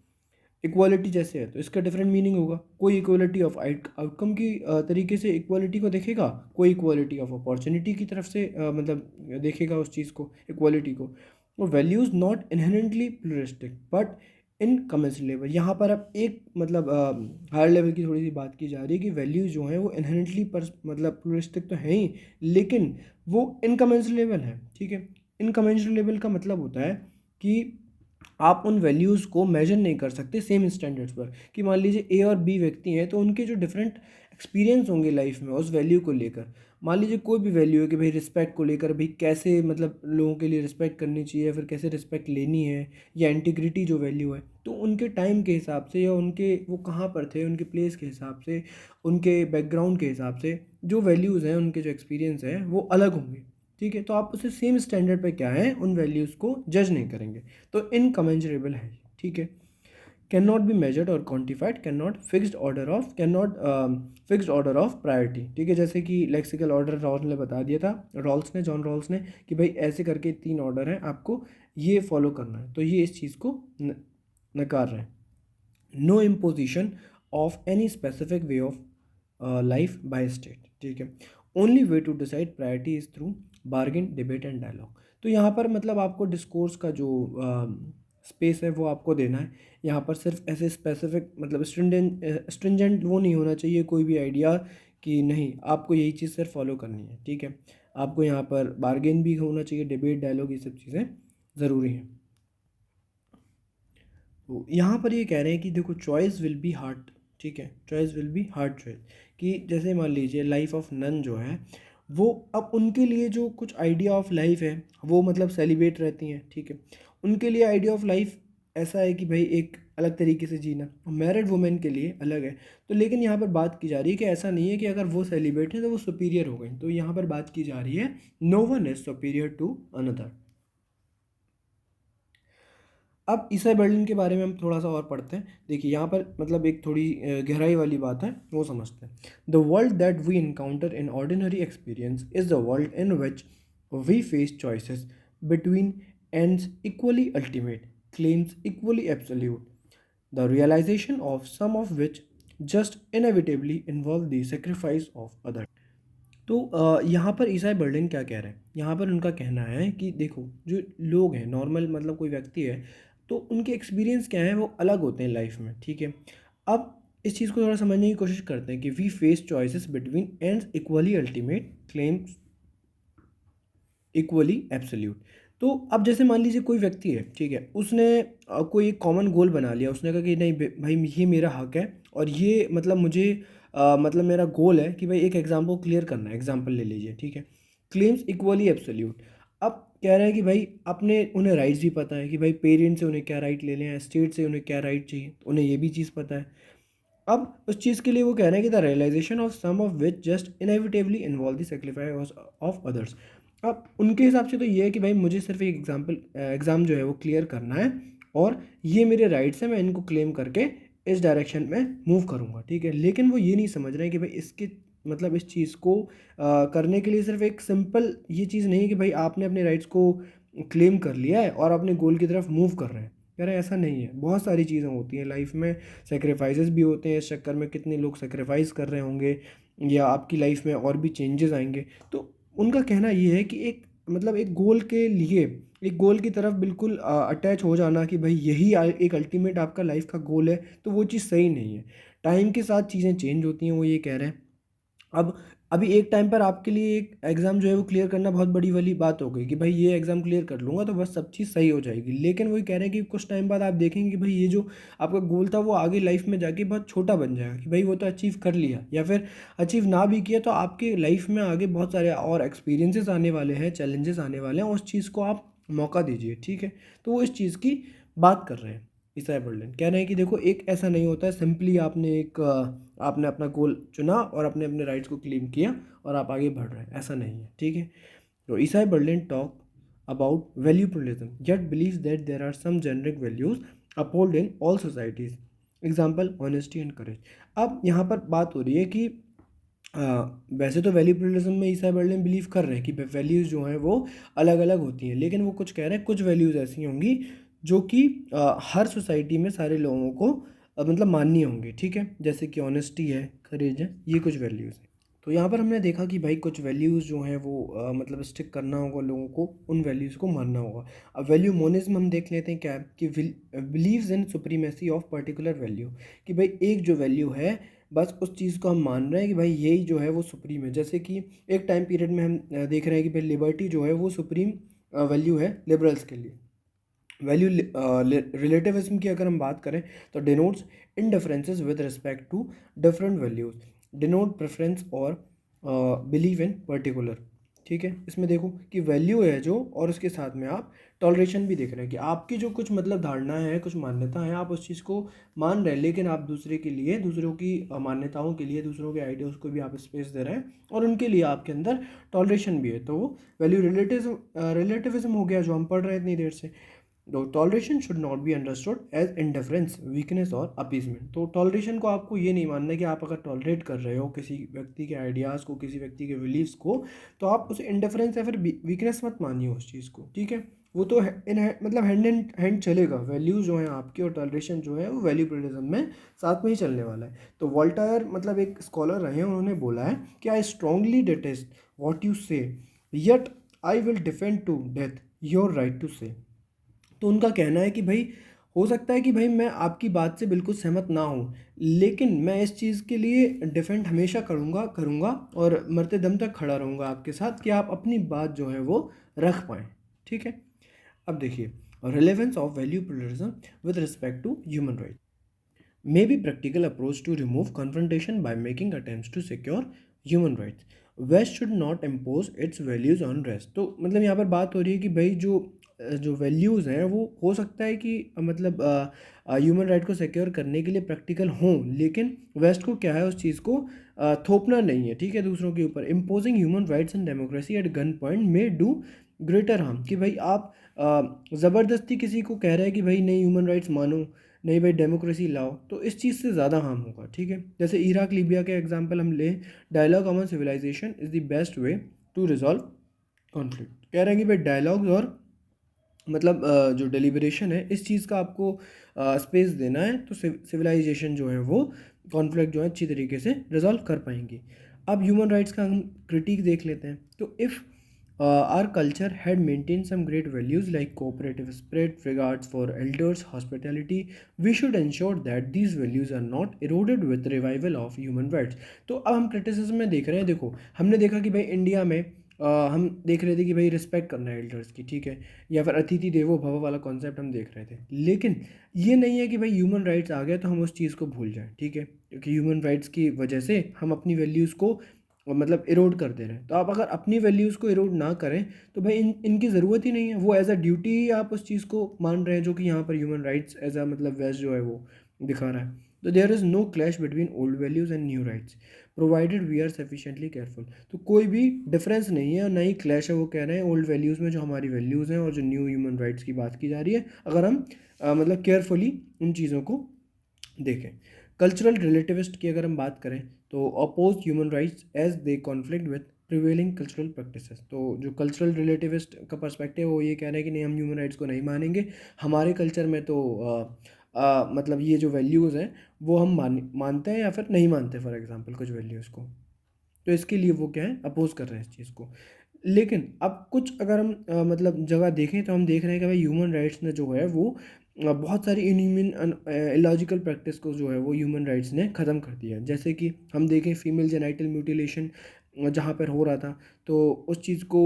इक्वालिटी जैसे है तो इसका डिफरेंट मीनिंग होगा। कोई इक्वालिटी ऑफ आउटकम की तरीके से इक्वालिटी को देखेगा, कोई इक्वालिटी ऑफ अपॉर्चुनिटी की तरफ से मतलब देखेगा उस चीज़ को, इक्वालिटी को। और values not inherently pluralistic but in commensurate level, यहाँ पर अब एक मतलब हायर लेवल की थोड़ी सी बात की जा रही है कि वैल्यूज़ जो हैं वो इनहेरेंटली पर मतलब प्लूरिस्टिक तो हैं ही, लेकिन वो इनकमेंसरी लेवल है, ठीक है। इनकमेंसरी लेवल का मतलब होता है कि आप उन वैल्यूज़ को मेजर नहीं कर सकते सेम स्टैंडर्ड्स पर। कि मान लीजिए ए और बी व्यक्ति हैं तो उनके जो डिफरेंट एक्सपीरियंस होंगे लाइफ में उस वैल्यू को लेकर, मान लीजिए कोई भी वैल्यू है कि भाई रिस्पेक्ट को लेकर, भाई कैसे मतलब लोगों के लिए रिस्पेक्ट करनी चाहिए, फिर कैसे रिस्पेक्ट लेनी है, या इंटीग्रिटी जो वैल्यू है, तो उनके टाइम के हिसाब से या उनके वो कहाँ पर थे उनके प्लेस के हिसाब से, उनके बैकग्राउंड के हिसाब से जो वैल्यूज़ हैं, उनके जो एक्सपीरियंस हैं वो अलग होंगे, ठीक है। तो आप उसे सेम स्टैंडर्ड पे क्या है उन वैल्यूज़ को जज नहीं करेंगे, तो इनकमेंसरेबल है, ठीक है। कैन नॉट बी मेजर्ड और quantified, can not fixed order of priority, ठीक है। जैसे कि लेक्सिकल ऑर्डर रॉल्स ने बता दिया था, जॉन रॉल्स ने, कि भाई ऐसे करके 3 ऑर्डर हैं, आपको ये फॉलो करना है, तो ये इस चीज़ को नकार रहे हैं। No imposition of any specific way of life by state, ठीक है। Only way to decide priority is through bargain, debate and dialogue. तो यहाँ पर मतलब आपको डिस्कोर्स का जो स्पेस है वो आपको देना है। यहाँ पर सिर्फ ऐसे स्पेसिफिक मतलब स्ट्रिंजेंट वो नहीं होना चाहिए कोई भी आइडिया कि नहीं आपको यही चीज़ सिर्फ फॉलो करनी है, ठीक है। आपको यहाँ पर बार्गेन भी होना चाहिए, डिबेट, डायलॉग, ये सब चीज़ें ज़रूरी हैं। तो यहाँ पर ये कह रहे हैं कि देखो चॉइस विल बी हार्ड, ठीक है, choice will be hard choice. कि जैसे मान लीजिए लाइफ ऑफ नन जो है वो अब उनके लिए जो कुछ आइडिया ऑफ लाइफ है वो मतलब सेलिब्रेट रहती हैं, ठीक है। उनके लिए आइडिया ऑफ लाइफ ऐसा है कि भाई एक अलग तरीके से जीना, मैरिड वुमेन के लिए अलग है। तो लेकिन यहाँ पर बात की जा रही है कि ऐसा नहीं है कि अगर वो सेलिब्रेट है तो वो सुपीरियर हो गई, तो यहाँ पर बात की जा रही है no one is superior to another. अब ईसाई बर्लिन के बारे में हम थोड़ा सा और पढ़ते हैं। देखिए यहाँ पर मतलब एक थोड़ी गहराई वाली बात है, वो समझते हैं। The world that we encounter in ordinary experience is the world in which we face choices between ends equally ultimate, claims equally absolute, the realisation of some of which just inevitably involve the sacrifice of other. तो यहाँ पर ईसाई Berlin क्या कह रहे हैं, यहाँ पर उनका कहना है कि देखो जो लोग हैं नॉर्मल, मतलब कोई व्यक्ति है, तो उनके एक्सपीरियंस क्या है वो अलग होते हैं लाइफ में, ठीक है। अब इस चीज़ को थोड़ा समझने की कोशिश करते हैं कि we face choices between ends equally ultimate claims equally absolute. तो अब जैसे मान लीजिए कोई व्यक्ति है, ठीक है, उसने कोई एक कॉमन गोल बना लिया, उसने कहा कि नहीं भाई ये मेरा हक है और ये मतलब मुझे मतलब मेरा गोल है कि भाई एक एग्ज़ाम को क्लियर करना है, एग्जाम्पल ले लीजिए, ठीक है। Claims equally absolute. अब कह रहा है कि भाई अपने उन्हें राइट्स भी पता है कि भाई पेरेंट्स से उन्हें क्या राइट ले लें, स्टेट से उन्हें क्या राइट चाहिए, उन्हें ये भी चीज़ पता है। अब उस चीज़ के लिए वो कह रहे हैं कि the realisation of some of which just inevitably involve the sacrifice of others. अब उनके हिसाब से तो ये है कि भाई मुझे सिर्फ एक एग्ज़ाम जो है वो क्लियर करना है और ये मेरे राइट्स हैं, मैं इनको क्लेम करके इस डायरेक्शन में मूव करूँगा, ठीक है। लेकिन वो ये नहीं समझ रहे हैं कि भाई इसके मतलब इस चीज़ को करने के लिए सिर्फ एक सिंपल ये चीज़ नहीं है कि भाई आपने अपने राइट्स को क्लेम कर लिया है और अपने गोल की तरफ मूव कर रहे हैं। कह रहे हैं ऐसा नहीं है, बहुत सारी चीज़ें होती हैं लाइफ में, सेक्रीफाइसेस भी होते हैं, इस चक्कर में कितने लोग सेक्रीफाइस कर रहे होंगे या आपकी लाइफ में और भी चेंजेस आएंगे। तो उनका कहना ये है कि एक मतलब एक गोल के लिए, एक गोल की तरफ बिल्कुल अटैच हो जाना कि भाई यही एक अल्टीमेट आपका लाइफ का गोल है, तो वो चीज़ सही नहीं है। टाइम के साथ चीज़ें चेंज होती हैं, वो ये कह रहे हैं। अब अभी एक टाइम पर आपके लिए एक एग्ज़ाम जो है वो क्लियर करना बहुत बड़ी वाली बात हो गई कि भाई ये एग्ज़ाम क्लियर कर लूँगा तो बस सब चीज़ सही हो जाएगी। लेकिन वही कह रहे हैं कि कुछ टाइम बाद आप देखेंगे कि भाई ये जो आपका गोल था वो आगे लाइफ में जाके बहुत छोटा बन जाएगा कि भाई वो तो अचीव कर लिया, या फिर अचीव ना भी किया तो आपके लाइफ में आगे बहुत सारे और एक्सपीरियंसेस आने वाले हैं, चैलेंजेस आने वाले हैं, उस चीज़ को आप मौका दीजिए, ठीक है। तो वो इस चीज़ की बात कर रहे हैं। ईसाई बर्लिन कह रहे हैं कि देखो एक ऐसा नहीं होता है सिंपली आपने अपना गोल चुना और अपने अपने राइट्स को क्लेम किया और आप आगे बढ़ रहे हैं, ऐसा नहीं है, ठीक है। तो Isaiah Berlin talk about value प्लuralism yet believes that there are some generic values upheld in all societies, example honesty and courage. अब यहाँ पर बात हो रही है कि वैसे तो वैल्यू प्लuralism में ईसाई बर्लिन बिलीव कर रहे हैं कि वैल्यूज़ जो हैं वो अलग अलग होती हैं, लेकिन वो कुछ कह रहे हैं कुछ वैल्यूज़ ऐसी होंगी जो कि हर सोसाइटी में सारे लोगों को मतलब माननी होंगी, ठीक है। जैसे कि ऑनेस्टी है, करेज है, ये कुछ वैल्यूज़ हैं। तो यहाँ पर हमने देखा कि भाई कुछ वैल्यूज़ जो हैं वो मतलब स्टिक करना होगा लोगों को, उन वैल्यूज़ को मानना होगा। अब वैल्यू मोनिज्म हम देख लेते हैं क्या है कि believes in supremacy of particular value, कि भाई एक जो वैल्यू है बस उस चीज़ को हम मान रहे हैं कि भाई यही जो है वो सुप्रीम है। जैसे कि एक टाइम पीरियड में हम देख रहे हैं कि भाई लिबर्टी जो है वो सुप्रीम वैल्यू है लिबरल्स के लिए। वैल्यू रिलेटिविज्म की अगर हम बात करें तो denotes indifferences with respect to different values, denote preference और बिलीव इन पर्टिकुलर, ठीक है। इसमें देखो कि वैल्यू है जो, और उसके साथ में आप टॉलरेशन भी देख रहे हैं कि आपकी जो कुछ मतलब धारणाएं हैं, कुछ मान्यता हैं, आप उस चीज़ को मान रहे हैं, लेकिन आप दूसरे के लिए, दूसरों की मान्यताओं के लिए, दूसरों के आइडियाज़ को भी आप स्पेस दे रहे हैं और उनके लिए आपके अंदर टॉलरेशन भी है। तो वो वैल्यू रिलेटिविज्म हो गया जो हम पढ़ रहे हैं इतनी देर से। तो toleration should not be understood as indifference, weakness और अपीजमेंट। तो टॉलरेशन को आपको ये नहीं मानना है कि आप अगर टॉलरेट कर रहे हो किसी व्यक्ति के आइडियाज़ को, किसी व्यक्ति के बिलीव्स को, तो आप उसे इंडिफरेंस या फिर वीकनेस मत मानिए उस चीज़ को, ठीक है। वो तो मतलब हैंड इन हैंड चलेगा, वैल्यूज़ जो हैं आपकी और टॉलरेशन जो है वो वैल्यू प्लuralism में साथ में ही चलने वाला है। तो वॉल्टायर मतलब एक स्कॉलर रहे हैं, उन्होंने बोला है कि I strongly detest what you say yet I will defend to death your right to say. तो उनका कहना है कि भाई हो सकता है कि भाई मैं आपकी बात से बिल्कुल सहमत ना हूँ, लेकिन मैं इस चीज़ के लिए डिफेंड हमेशा करूँगा करूँगा और मरते दम तक खड़ा रहूँगा आपके साथ कि आप अपनी बात जो है वो रख पाएँ, ठीक है। अब देखिए रिलेवेंस ऑफ वैल्यू प्लuralism with respect to human right may be practical approach to remove confrontation by making attempts to secure human rights. West should not impose its values on rest। तो मतलब यहाँ पर बात हो रही है कि भाई जो वैल्यूज़ हैं वो हो सकता है कि मतलब ह्यूमन राइट को सिक्योर करने के लिए प्रैक्टिकल हों, लेकिन वेस्ट को क्या है उस चीज़ को थोपना नहीं है, ठीक है, दूसरों के ऊपर। Imposing human rights and democracy eight gun point may do greater harm, कि भाई आप ज़बरदस्ती किसी को कह रहे हैं कि भाई नहीं ह्यूमन राइट्स मानो, नहीं भाई डेमोक्रेसी लाओ, तो इस चीज़ से ज़्यादा हार्म होगा, ठीक है। जैसे इराक लीबिया के एग्जांपल हम लें, dialogue among civilisation is the best way to resolve conflict. कह रहे हैं कि भाई डायलॉग्स और मतलब जो डेलिब्रेशन है इस चीज़ का आपको स्पेस देना है, तो सिविलाइजेशन जो है वो कॉन्फ्लिक्ट जो है अच्छी तरीके से रिजॉल्व कर पाएंगी। अब ह्यूमन राइट्स का हम क्रिटिक देख लेते हैं। तो if our culture had maintain some great values like cooperative spirit, regards for elders, hospitality, we should ensure that these values are not eroded with revival of human rights. तो अब हम criticism में देख रहे हैं। देखो, हमने देखा कि भाई इंडिया में हम देख रहे थे कि भाई रिस्पेक्ट करना है एल्डर्स की, ठीक है, या फिर अतिथि देवो भव वाला कॉन्सेप्ट हम देख रहे थे। लेकिन ये नहीं है कि भाई ह्यूमन राइट्स आ गया तो हम उस चीज़ को भूल जाएं, ठीक है, क्योंकि ह्यूमन राइट्स की वजह से हम अपनी वैल्यूज़ को मतलब इरोड कर दे रहे हैं। तो आप अगर अपनी वैल्यूज़ को इरोड ना करें तो भाई इनकी ज़रूरत ही नहीं है। वो एज अ ड्यूटी ही आप उस चीज़ को मान रहे हैं, जो कि यहाँ पर ह्यूमन राइट्स एज अ मतलब वेस्ट जो है वो दिखा रहा है। तो there is no clash between old values and new rights provided we are sufficiently careful. तो कोई भी डिफरेंस नहीं है और ना ही क्लैश है। वो कह रहे हैं ओल्ड वैल्यूज़ में जो हमारी वैल्यूज़ हैं और जो न्यू ह्यूमन राइट्स की बात की जा रही है, अगर हम मतलब केयरफुली उन चीज़ों को देखें। कल्चरल रिलेटिविस्ट की अगर हम बात करें तो oppose human rights as they conflict with prevailing cultural practices. तो जो कल्चरल रिलेटिविस्ट का पर्सपेक्टिव है वो ये कह रहे हैं कि नहीं, हम ह्यूमन राइट्स को नहीं मानेंगे। हमारे कल्चर में तो मतलब ये जो वैल्यूज़ हैं वो हम मानते हैं या फिर नहीं मानते, फॉर एग्जांपल कुछ वैल्यूज़ को। तो इसके लिए वो क्या है, अपोज कर रहे हैं इस चीज़ को। लेकिन अब कुछ अगर हम मतलब जगह देखें तो हम देख रहे हैं कि भाई ह्यूमन राइट्स ने जो है वो बहुत सारी इनह्यूमन इलॉजिकल प्रैक्टिस को जो है वो ह्यूमन राइट्स ने ख़त्म कर दिया। जैसे कि हम देखें फीमेल जेनाइटल म्यूटिलेशन जहाँ पर हो रहा था, तो उस चीज़ को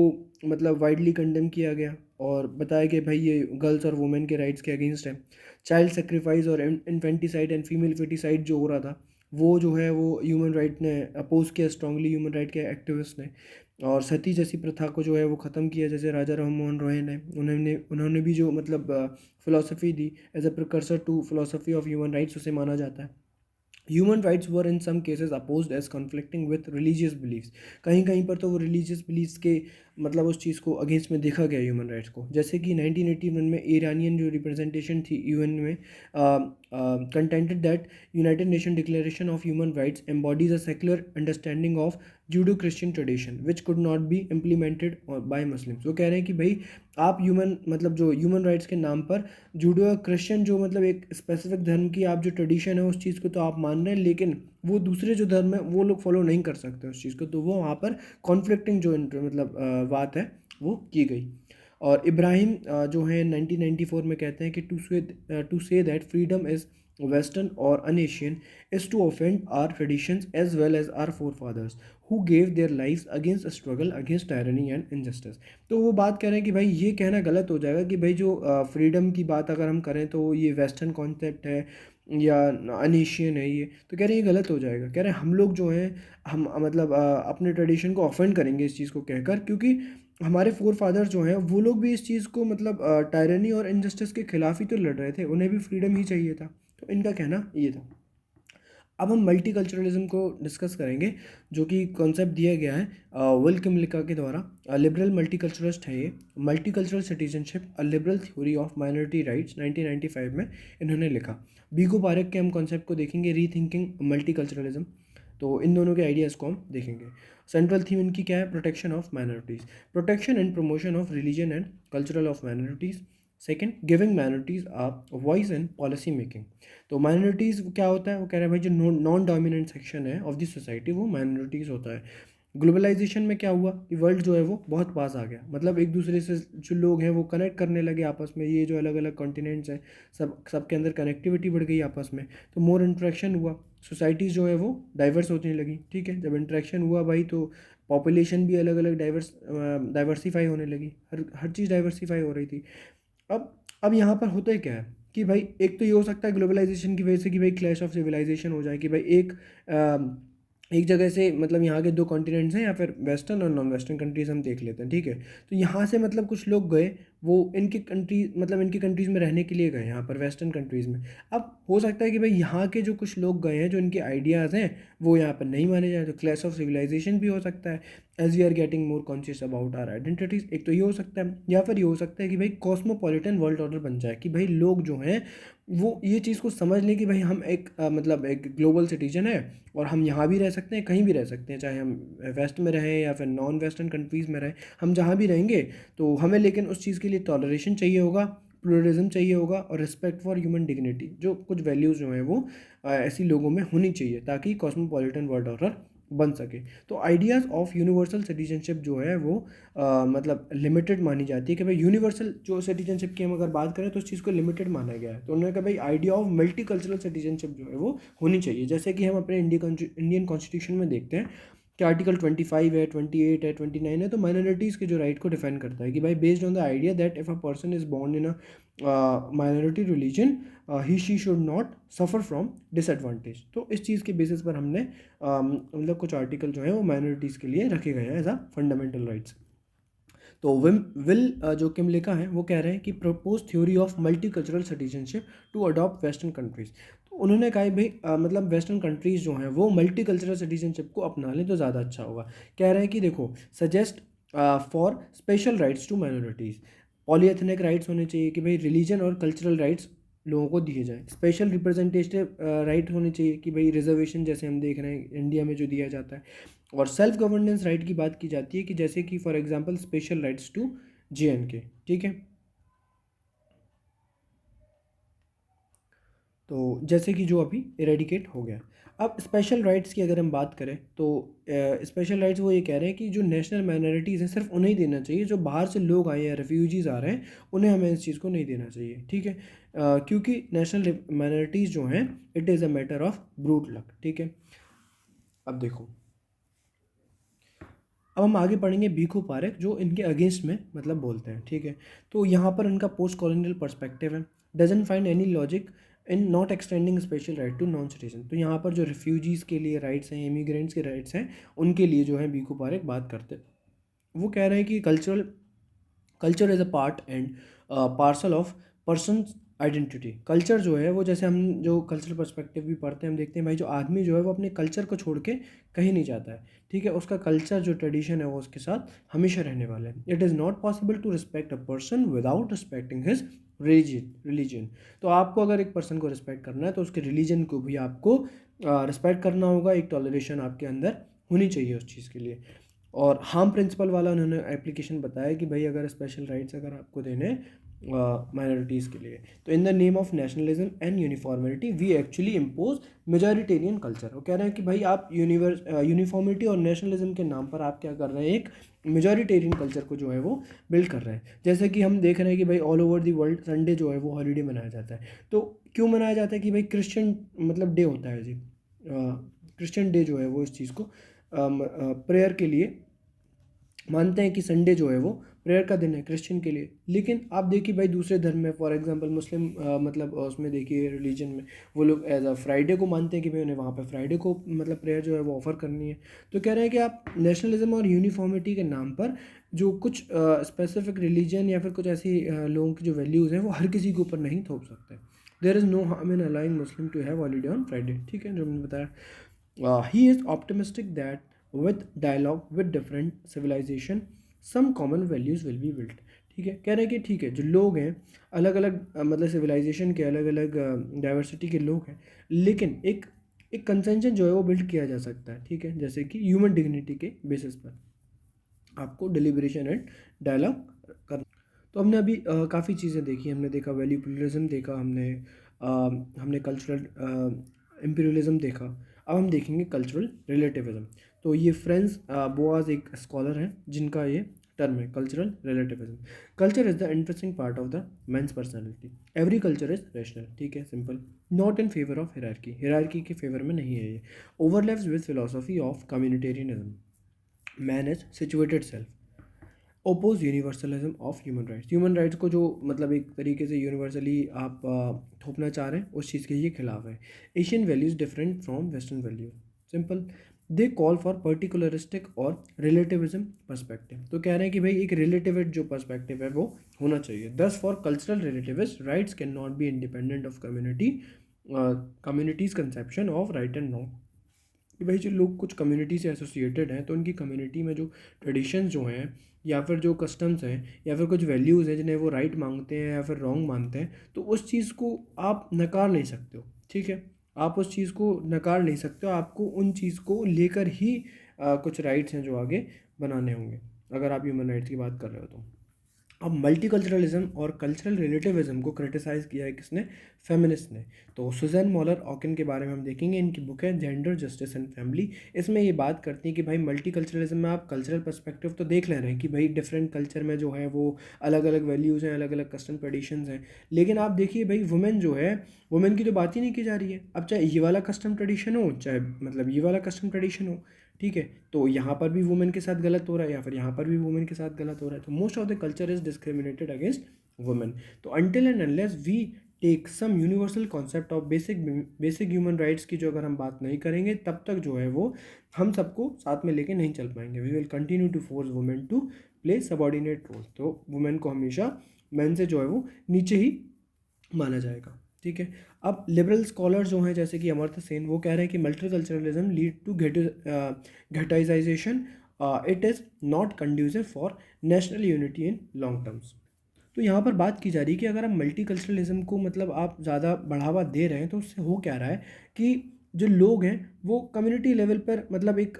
मतलब वाइडली कंडेम किया गया और बताया कि भाई ये गर्ल्स और वुमेन के राइट्स के अगेंस्ट है। चाइल्ड सेक्रीफाइस और इन्फेंटिसाइड एंड फीमेल फेटिसाइड जो हो रहा था, वो जो है वो ह्यूमन राइट ने अपोज किया स्ट्रांगली, ह्यूमन राइट के एक्टिविस्ट ने। और सती जैसी प्रथा को जो है वो ख़त्म किया। जैसे राजा राम मोहन रॉय ने, उन्होंने उन्होंने भी जो मतलब फ़िलासफ़ी दी as a precursor to philosophy of human rights, उसे माना जाता है। Human rights were in some cases opposed as conflicting with religious beliefs. कहीं कहीं पर तो वो रिलीजियस बिलीव्स के मतलब उस चीज़ को अगेंस्ट में देखा गया ह्यूमन राइट्स को। जैसे कि 1981 में ईरानियन जो रिप्रेजेंटेशन थी यूएन में contented that United nation declaration of human rights embodies a secular understanding of judo Christian tradition which could not be implemented by Muslims. वो कह रहे हैं कि भाई आप ह्यूमन मतलब जो ह्यूमन राइट्स के नाम पर जूडो क्रिश्चियन जो मतलब एक स्पेसिफिक धर्म की आप जो ट्रेडिशन है उस चीज़ को तो आप मान रहे हैं, लेकिन वो दूसरे जो धर्म है वो लोग फॉलो नहीं कर सकते उस चीज़ को। तो वो वहाँ पर कॉन्फ्लिक्टिंग जो मतलब बात है वो की गई। और इब्राहिम जो है 1994 में कहते हैं कि to say that freedom is western और unAsian is to offend our traditions as well as our forefathers who gave their lifes against struggle against tyranny and injustice. तो वो बात कह रहे हैं कि भाई ये कहना गलत हो जाएगा कि भाई जो फ्रीडम की बात अगर हम करें तो ये वेस्टर्न कॉन्सेप्ट है या अनएशियन है ये, तो कह रहे हैं ये गलत हो जाएगा। कह रहे हैं हम लोग जो हैं हम मतलब अपने ट्रेडिशन को ऑफेंड करेंगे इस चीज़ को कहकर, क्योंकि हमारे फोर फादर्स जो हैं वो लोग भी इस चीज़ को मतलब टायरनी और इनजस्टिस के खिलाफ ही तो लड़ रहे थे, उन्हें भी फ्रीडम ही चाहिए था। तो इनका कहना ये था। अब हम मल्टीकल्चरलिज्म को डिस्कस करेंगे, जो कि कॉन्सेप्ट दिया गया है विल किमलिका के द्वारा। लिबरल मल्टीकल्चरलिस्ट है ये। Multicultural citizenship a liberal theory of minority rights 1995 में इन्होंने लिखा। बीको पारेख के हम कॉन्सेप्ट को देखेंगे, रीथिंकिंग मल्टीकल्चरलिज्म। तो इन दोनों के आइडियाज़ को हम देखेंगे। सेंट्रल थीम इनकी क्या है, protection of minorities, protection and promotion of religion and cultural of minorities. Second, giving minorities a voice in policy making. तो माइनॉरिटीज़ क्या होता है, वो कह रहे हैं भाई जो नॉन डोमिनेंट सेक्शन है ऑफ द सोसाइटी वो माइनॉरिटीज़ होता है। ग्लोबलाइजेशन में क्या हुआ कि वर्ल्ड जो है वो बहुत पास आ गया, मतलब एक दूसरे से जो लोग हैं वो कनेक्ट करने लगे आपस में। ये जो अलग अलग कॉन्टिनेंट्स हैं सबके अंदर कनेक्टिविटी बढ़ गई आपस में, तो मोर इंट्रैक्शन हुआ। सोसाइटीज़ जो है वो डाइवर्स होने लगी, ठीक है। जब इंट्रैक्शन हुआ भाई तो पॉपुलेशन भी अलग अलग डाइवर्सिफाई होने लगी, हर चीज़ डाइवर्सिफाई हो रही थी। अब यहाँ पर होता है क्या है कि भाई एक तो ये हो सकता है ग्लोबलाइजेशन की वजह से कि भाई क्लैश ऑफ सिविलाइजेशन हो जाए, कि भाई एक जगह से मतलब यहाँ के दो कॉन्टिनेंट्स हैं या फिर वेस्टर्न और नॉन वेस्टर्न कंट्रीज हम देख लेते हैं, ठीक है। तो यहाँ से मतलब कुछ लोग गए, वो इनकी कंट्री मतलब इनकी कंट्रीज़ में रहने के लिए गए यहाँ पर वेस्टर्न कंट्रीज़ में। अब हो सकता है कि भाई यहाँ के जो कुछ लोग गए हैं जो इनके आइडियाज़ हैं वो यहाँ पर नहीं माने जाए, तो क्लैश ऑफ सिविलाइजेशन भी हो सकता है as we are getting more conscious about our identities. एक तो ये हो सकता है, या फिर ये हो सकता है कि भाई कॉस्मोपॉलिटन वर्ल्ड ऑर्डर बन जाए, कि भाई लोग जो हैं वो ये चीज़ को समझ लें कि भाई हम एक मतलब एक ग्लोबल सिटीजन है और हम यहाँ भी रह सकते हैं, कहीं भी रह सकते हैं, चाहे हम वेस्ट में रहें या फिर नॉन वेस्टर्न कंट्रीज़ में रहें, हम जहाँ भी रहेंगे तो हमें लेकिन उस चीज़ के लिए टॉलरेशन चाहिए होगा, प्लुरलिज्म चाहिए होगा और रिस्पेक्ट फॉर ह्यूमन डिग्निटी, जो कुछ वैल्यूज़ जो हैं वो ऐसी लोगों में होनी चाहिए ताकि कॉस्मोपॉलिटन वर्ल्ड ऑर्डर बन सके। तो आइडियाज़ ऑफ यूनिवर्सल सिटीजनशिप जो है वो मतलब लिमिटेड मानी जाती है कि भाई यूनिवर्सल जो सिटीजनशिप की हम अगर बात करें तो उस चीज़ को लिमिटेड माना गया है। तो उन्होंने कहा भाई idea of multicultural citizenship जो है वो होनी चाहिए। जैसे कि हम अपने इंडियन कॉन्स्टिट्यूशन में देखते हैं कि आर्टिकल 25 है, 28 है, 29 है, तो माइनॉरिटीज़ के जो राइट को डिफाइन करता है कि भाई based on the idea that if a person is born in a minority religion he she should not suffer from disadvantage. तो इस चीज़ के बेसिस पर हमने मतलब कुछ आर्टिकल जो है वो माइनॉरिटीज़ के लिए रखे गए हैं एज अ फंडामेंटल राइट्स। तो विल जो किम लिखा है वो कह रहे हैं कि propose theory of multicultural citizenship to adopt western countries. तो उन्होंने कहा है भाई मतलब वेस्टर्न कंट्रीज़ जो हैं वो मल्टी कल्चरल सिटीजनशिप को अपना लें तो ज़्यादा अच्छा होगा। कह रहे हैं कि देखो suggest for special rights to minorities, polyethnic rights होने चाहिए कि भाई रिलीजन और कल्चरल राइट्स लोगों को दिए जाएँ, स्पेशल रिप्रेजेंटेटिव राइट होने चाहिए कि भाई रिजर्वेशन जैसे हम देख रहे हैं इंडिया में जो दिया जाता है, और सेल्फ गवर्नेंस राइट की बात की जाती है कि जैसे कि for example special rights to JNK। ठीक है, तो जैसे कि जो अभी इरेडिकेट हो गया। अब स्पेशल राइट्स की अगर हम बात करें तो स्पेशल राइट्स वो ये कह रहे हैं कि जो नेशनल माइनॉरिटीज़ हैं सिर्फ उन्हें ही देना चाहिए, जो बाहर से लोग आए हैं रेफ्यूजीज़ आ रहे हैं उन्हें हमें इस चीज़ को नहीं देना चाहिए। ठीक है, क्योंकि नेशनल माइनॉरिटीज़ जो हैं it is a matter of brute luck. ठीक है, अब देखो, अब हम आगे पढ़ेंगे भीखू पारेख जो इनके अगेंस्ट में मतलब बोलते हैं। ठीक है, तो यहाँ पर इनका पोस्ट कॉलोनियल पर्सपेक्टिव है, doesn't find any logic in not extending special right to non citizen. तो यहाँ पर जो रिफ्यूजीज़ के लिए राइट्स हैं, इमिग्रेंट्स के राइट्स हैं, उनके लिए जो है भीखू पारेख बात करते हैं। वो कह रहे हैं कि culture is a part and parcel of person identity. Culture जो है वो, जैसे हम जो कल्चरल पर्सपेक्टिव भी पढ़ते हैं हम देखते हैं भाई जो आदमी जो है वो अपने कल्चर को छोड़ के कहीं नहीं जाता है। ठीक है, उसका कल्चर जो ट्रेडिशन है वो उसके साथ हमेशा रहने वाला है। It is not possible to respect a person without respecting his religion. तो आपको अगर एक पर्सन को रिस्पेक्ट करना है तो उसके रिलीजन को भी आपको रिस्पेक्ट करना होगा, एक टॉलरेशन आपके अंदर होनी चाहिए उस चीज़ के लिए। और हार्म प्रिंसिपल वाला उन्होंने एप्लीकेशन बताया कि भाई अगर स्पेशल राइट्स अगर आपको देने माइनॉरिटीज़ के लिए, तो in the name of nationalism and uniformity we actually impose majoritarian culture. वो कह रहे हैं कि भाई आप यूनिफॉर्मिटी और नेशनलिज्म के नाम पर आप क्या कर रहे हैं, एक मेजॉरिटेरियन कल्चर को जो है वो बिल्ड कर रहे हैं। जैसे कि हम देख रहे हैं कि भाई all over the world Sunday जो है वो हॉलीडे मनाया जाता है। तो क्यों मनाया जाता है कि भाई क्रिश्चियन मतलब डे होता है जी, क्रिश्चियन डे जो है वो इस चीज़ को प्रेयर के लिए मानते हैं कि संडे जो है वो प्रेयर का दिन है क्रिश्चियन के लिए। लेकिन आप देखिए भाई दूसरे धर्म में फॉर एग्जांपल मुस्लिम मतलब उसमें देखिए रिलीजन में वो लोग एज अ फ्राइडे को मानते हैं कि भाई उन्हें वहाँ पे फ्राइडे को मतलब प्रेयर जो है वो ऑफर करनी है। तो कह रहे हैं कि आप नेशनलिज्म और यूनिफॉर्मिटी के नाम पर जो कुछ स्पेसिफिक रिलीजन या फिर कुछ ऐसी लोगों की जो वैल्यूज़ हैं वो हर किसी के ऊपर नहीं थोप सकते। There is no harm in allowing Muslim to have holiday on Friday. ठीक है, जो मैंने बताया। He is optimistic that with dialogue with different civilization some common values will be built। ठीक है, कह रहे हैं कि ठीक है जो लोग हैं अलग अलग मतलब सिविलाइजेशन के अलग अलग डाइवर्सिटी के लोग हैं, लेकिन एक कंसेंशन जो है वो बिल्ड किया जा सकता है। ठीक है, जैसे कि ह्यूमन डिग्निटी के बेसिस पर आपको डिलिब्रेशन एंड डायलॉग करना। तो हमने अभी काफ़ी चीज़ें देखी, हमने देखा वैल्यू प्लुरलिज्म देखा, हमने कल्चरल इम्पीरियलिज्म देखा। अब हम देखेंगे कल्चरल रिलेटिविज्म। तो ये फ्रेंड्स बोआज एक स्कॉलर हैं जिनका ये टर्म है cultural relativism. Culture is the interesting part of the man's personality, every culture is rational. ठीक है, simple, not in favour of hierarchy, hierarchy के फेवर में नहीं है ये। Overlaps with philosophy of communitarianism, man is situated self, oppose universalism of human rights. Human rights को जो मतलब एक तरीके से यूनिवर्सली आप थोपना चाह रहे हैं उस चीज़ के ये खिलाफ है। Asian values different from western values, simple, they call for particularistic और रिलेटिविज्म पर्सपेक्टिव। तो कह रहे हैं कि भाई एक रिलेटिविस्ट जो पर्सपेक्टिव है वो होना चाहिए। Thus for cultural relativist rights can not be independent of communities conception of right and wrong. कि भाई जो लोग कुछ कम्युनिटी से एसोसिएटेड हैं तो उनकी कम्युनिटी में जो ट्रेडिशंस जो हैं या फिर जो कस्टम्स हैं या फिर कुछ वैल्यूज़ हैं जिन्हें वो राइट मांगते हैं या फिर रॉन्ग मानते हैं, तो उस चीज़ को आप नकार नहीं सकते हो। ठीक है, आप उस चीज़ को नकार नहीं सकते हो, आपको उन चीज़ को लेकर ही कुछ राइट्स हैं जो आगे बनाने होंगे अगर आप ह्यूमन राइट्स की बात कर रहे हो तो। अब मल्टीकल्चरलिज्म और कल्चरल रिलेटिविज्म को क्रिटिसाइज़ किया है किसने? फेमिनिस्ट ने। तो सुज़ैन मॉलर ऑकिन के बारे में हम देखेंगे, इनकी बुक है जेंडर जस्टिस एंड फैमिली। इसमें ये बात करती है कि भाई मल्टीकल्चरलिज्म में आप कल्चरल पर्सपेक्टिव तो देख ले रहे हैं कि भाई डिफरेंट कल्चर में जो है वो अलग अलग वैल्यूज़ हैं, अलग अलग कस्टम ट्रेडिशंस हैं, लेकिन आप देखिए भाई वुमेन जो है, वुमेन की तो बात ही नहीं की जा रही है। अब चाहे ये वाला कस्टम ट्रेडिशन हो, चाहे मतलब ये वाला कस्टम ट्रेडिशन हो, ठीक है, तो यहाँ पर भी वुमेन के साथ गलत हो रहा है या फिर यहाँ पर भी वुमेन के साथ गलत हो रहा है। तो most of the culture is discriminated against women. तो until and unless we take some universal concept of basic human rights की जो अगर हम बात नहीं करेंगे, तब तक जो है वो हम सबको साथ में लेके नहीं चल पाएंगे। We will continue to force women to play subordinate role. तो वुमेन को हमेशा मैन से जो है वो नीचे ही माना जाएगा, ठीक है। अब लिबरल स्कॉलर जो हैं जैसे कि अमर्त्य सेन, वो कह रहे हैं कि multiculturalism lead to ghettoisation, it is not conducive for national unity in long terms. तो यहाँ पर बात की जा रही है कि अगर आप मल्टीकल्चरलिज्म को मतलब आप ज़्यादा बढ़ावा दे रहे हैं, तो उससे हो क्या रहा है कि जो लोग हैं वो कम्युनिटी लेवल पर मतलब एक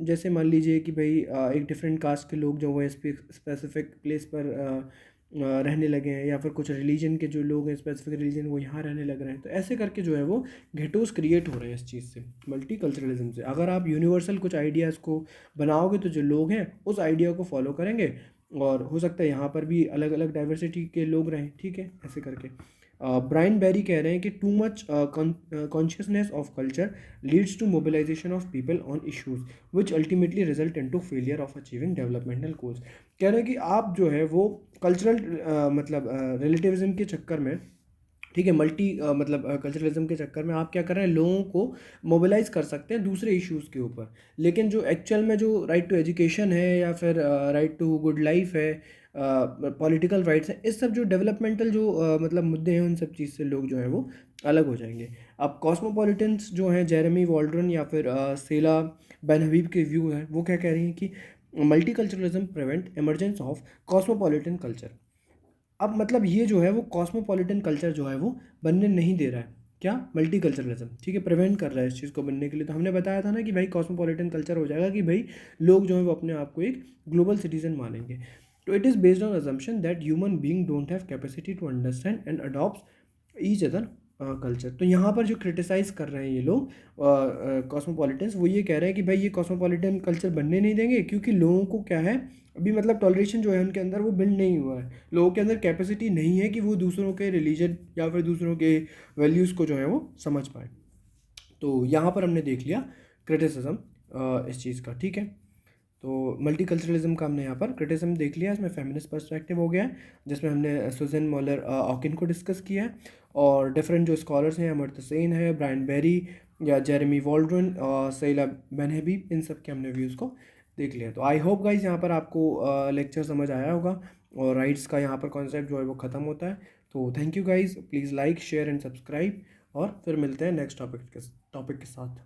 जैसे मान लीजिए कि भाई एक डिफरेंट कास्ट के लोग जो वो स्पेसिफिक प्लेस पर रहने लगे हैं, या फिर कुछ रिलीजन के जो लोग हैं स्पेसिफिक रिलीजन वो यहाँ रहने लग रहे हैं। तो ऐसे करके जो है वो घेटोस क्रिएट हो रहे हैं इस चीज़ से, मल्टीकल्चरलिज्म से। अगर आप यूनिवर्सल कुछ आइडियाज़ को बनाओगे तो जो लोग हैं उस आइडिया को फॉलो करेंगे, और हो सकता है यहाँ पर भी अलग अलग डाइवर्सिटी के लोग रहें, ठीक है, ऐसे करके। ब्रायन बेरी कह रहे हैं कि too much consciousness of culture leads to mobilization of people on issues which ultimately result in to failure of achieving developmental goals. कह रहे हैं कि आप जो है वो कल्चरल मतलब रिलेटिविज्म के चक्कर में, ठीक है, मतलब कल्चरलिज्म के चक्कर में आप क्या कर रहे हैं, लोगों को मोबिलाइज कर सकते हैं दूसरे इश्यूज़ के ऊपर, लेकिन जो एक्चुअल में जो राइट टू एजुकेशन है या फिर राइट टू गुड लाइफ है, पॉलिटिकल राइट्स हैं, इस सब जो डेवलपमेंटल जो मतलब मुद्दे हैं, उन सब चीज़ से लोग जो हैं वो अलग हो जाएंगे। अब कॉस्मोपॉलिटन्स जो हैं जेरेमी वॉल्ड्रन या फिर सेला बेनहबीब के व्यू हैं, वो क्या कह रही हैं कि multiculturalism prevent emergence of cosmopolitan culture. अब मतलब ये जो है वो कॉस्मोपॉलिटन कल्चर जो है वो बनने नहीं दे रहा है, क्या? मल्टीकल्चरलिज्म, ठीक है, प्रिवेंट कर रहा है इस चीज़ को बनने के लिए। तो हमने बताया था ना कि भाई कॉस्मोपॉलिटन कल्चर हो जाएगा कि भाई लोग जो है वो अपने आप को एक ग्लोबल सिटीजन मानेंगे। तो it is based on assumption that human being don't have capacity to understand and adopt each other culture. तो यहाँ पर जो क्रिटिसाइज़ कर रहे हैं ये लोग कॉस्मोपॉलिटन्स, वो ये कह रहे हैं कि भाई ये कॉस्मोपॉलिटन कल्चर बनने नहीं देंगे, क्योंकि लोगों को क्या है, अभी मतलब टॉलरेशन जो है उनके अंदर वो बिल्ड नहीं हुआ है। लोगों के अंदर कैपेसिटी नहीं है कि वो दूसरों के रिलीजन या फिर दूसरों के वैल्यूज़ को जो है वो समझ पाए। तो यहाँ पर हमने देख लिया क्रिटिसिज्म इस चीज़ का, ठीक है। तो मल्टीकल्चरलिज्म का हमने यहाँ पर क्रिटिसिज्म देख लिया, इसमें फेमिनिस्ट पर्सपेक्टिव हो गया है, जिसमें हमने सुज़ैन मॉलर ऑकिन को डिस्कस किया है, और डिफरेंट जो स्कॉलर्स हैं, अमर्त्य सेन है, ब्रायन बेरी या जेरेमी वॉल्ड्रन, सैला बेनहबी, इन सब के हमने व्यूज़ को देख लिया। तो आई होप गाइज यहाँ पर आपको लेक्चर समझ आया होगा, और राइट्स का यहाँ पर कॉन्सेप्ट जो है वो ख़त्म होता है। तो thank you guys, please like share and subscribe, और फिर मिलते हैं नेक्स्ट टॉपिक के साथ।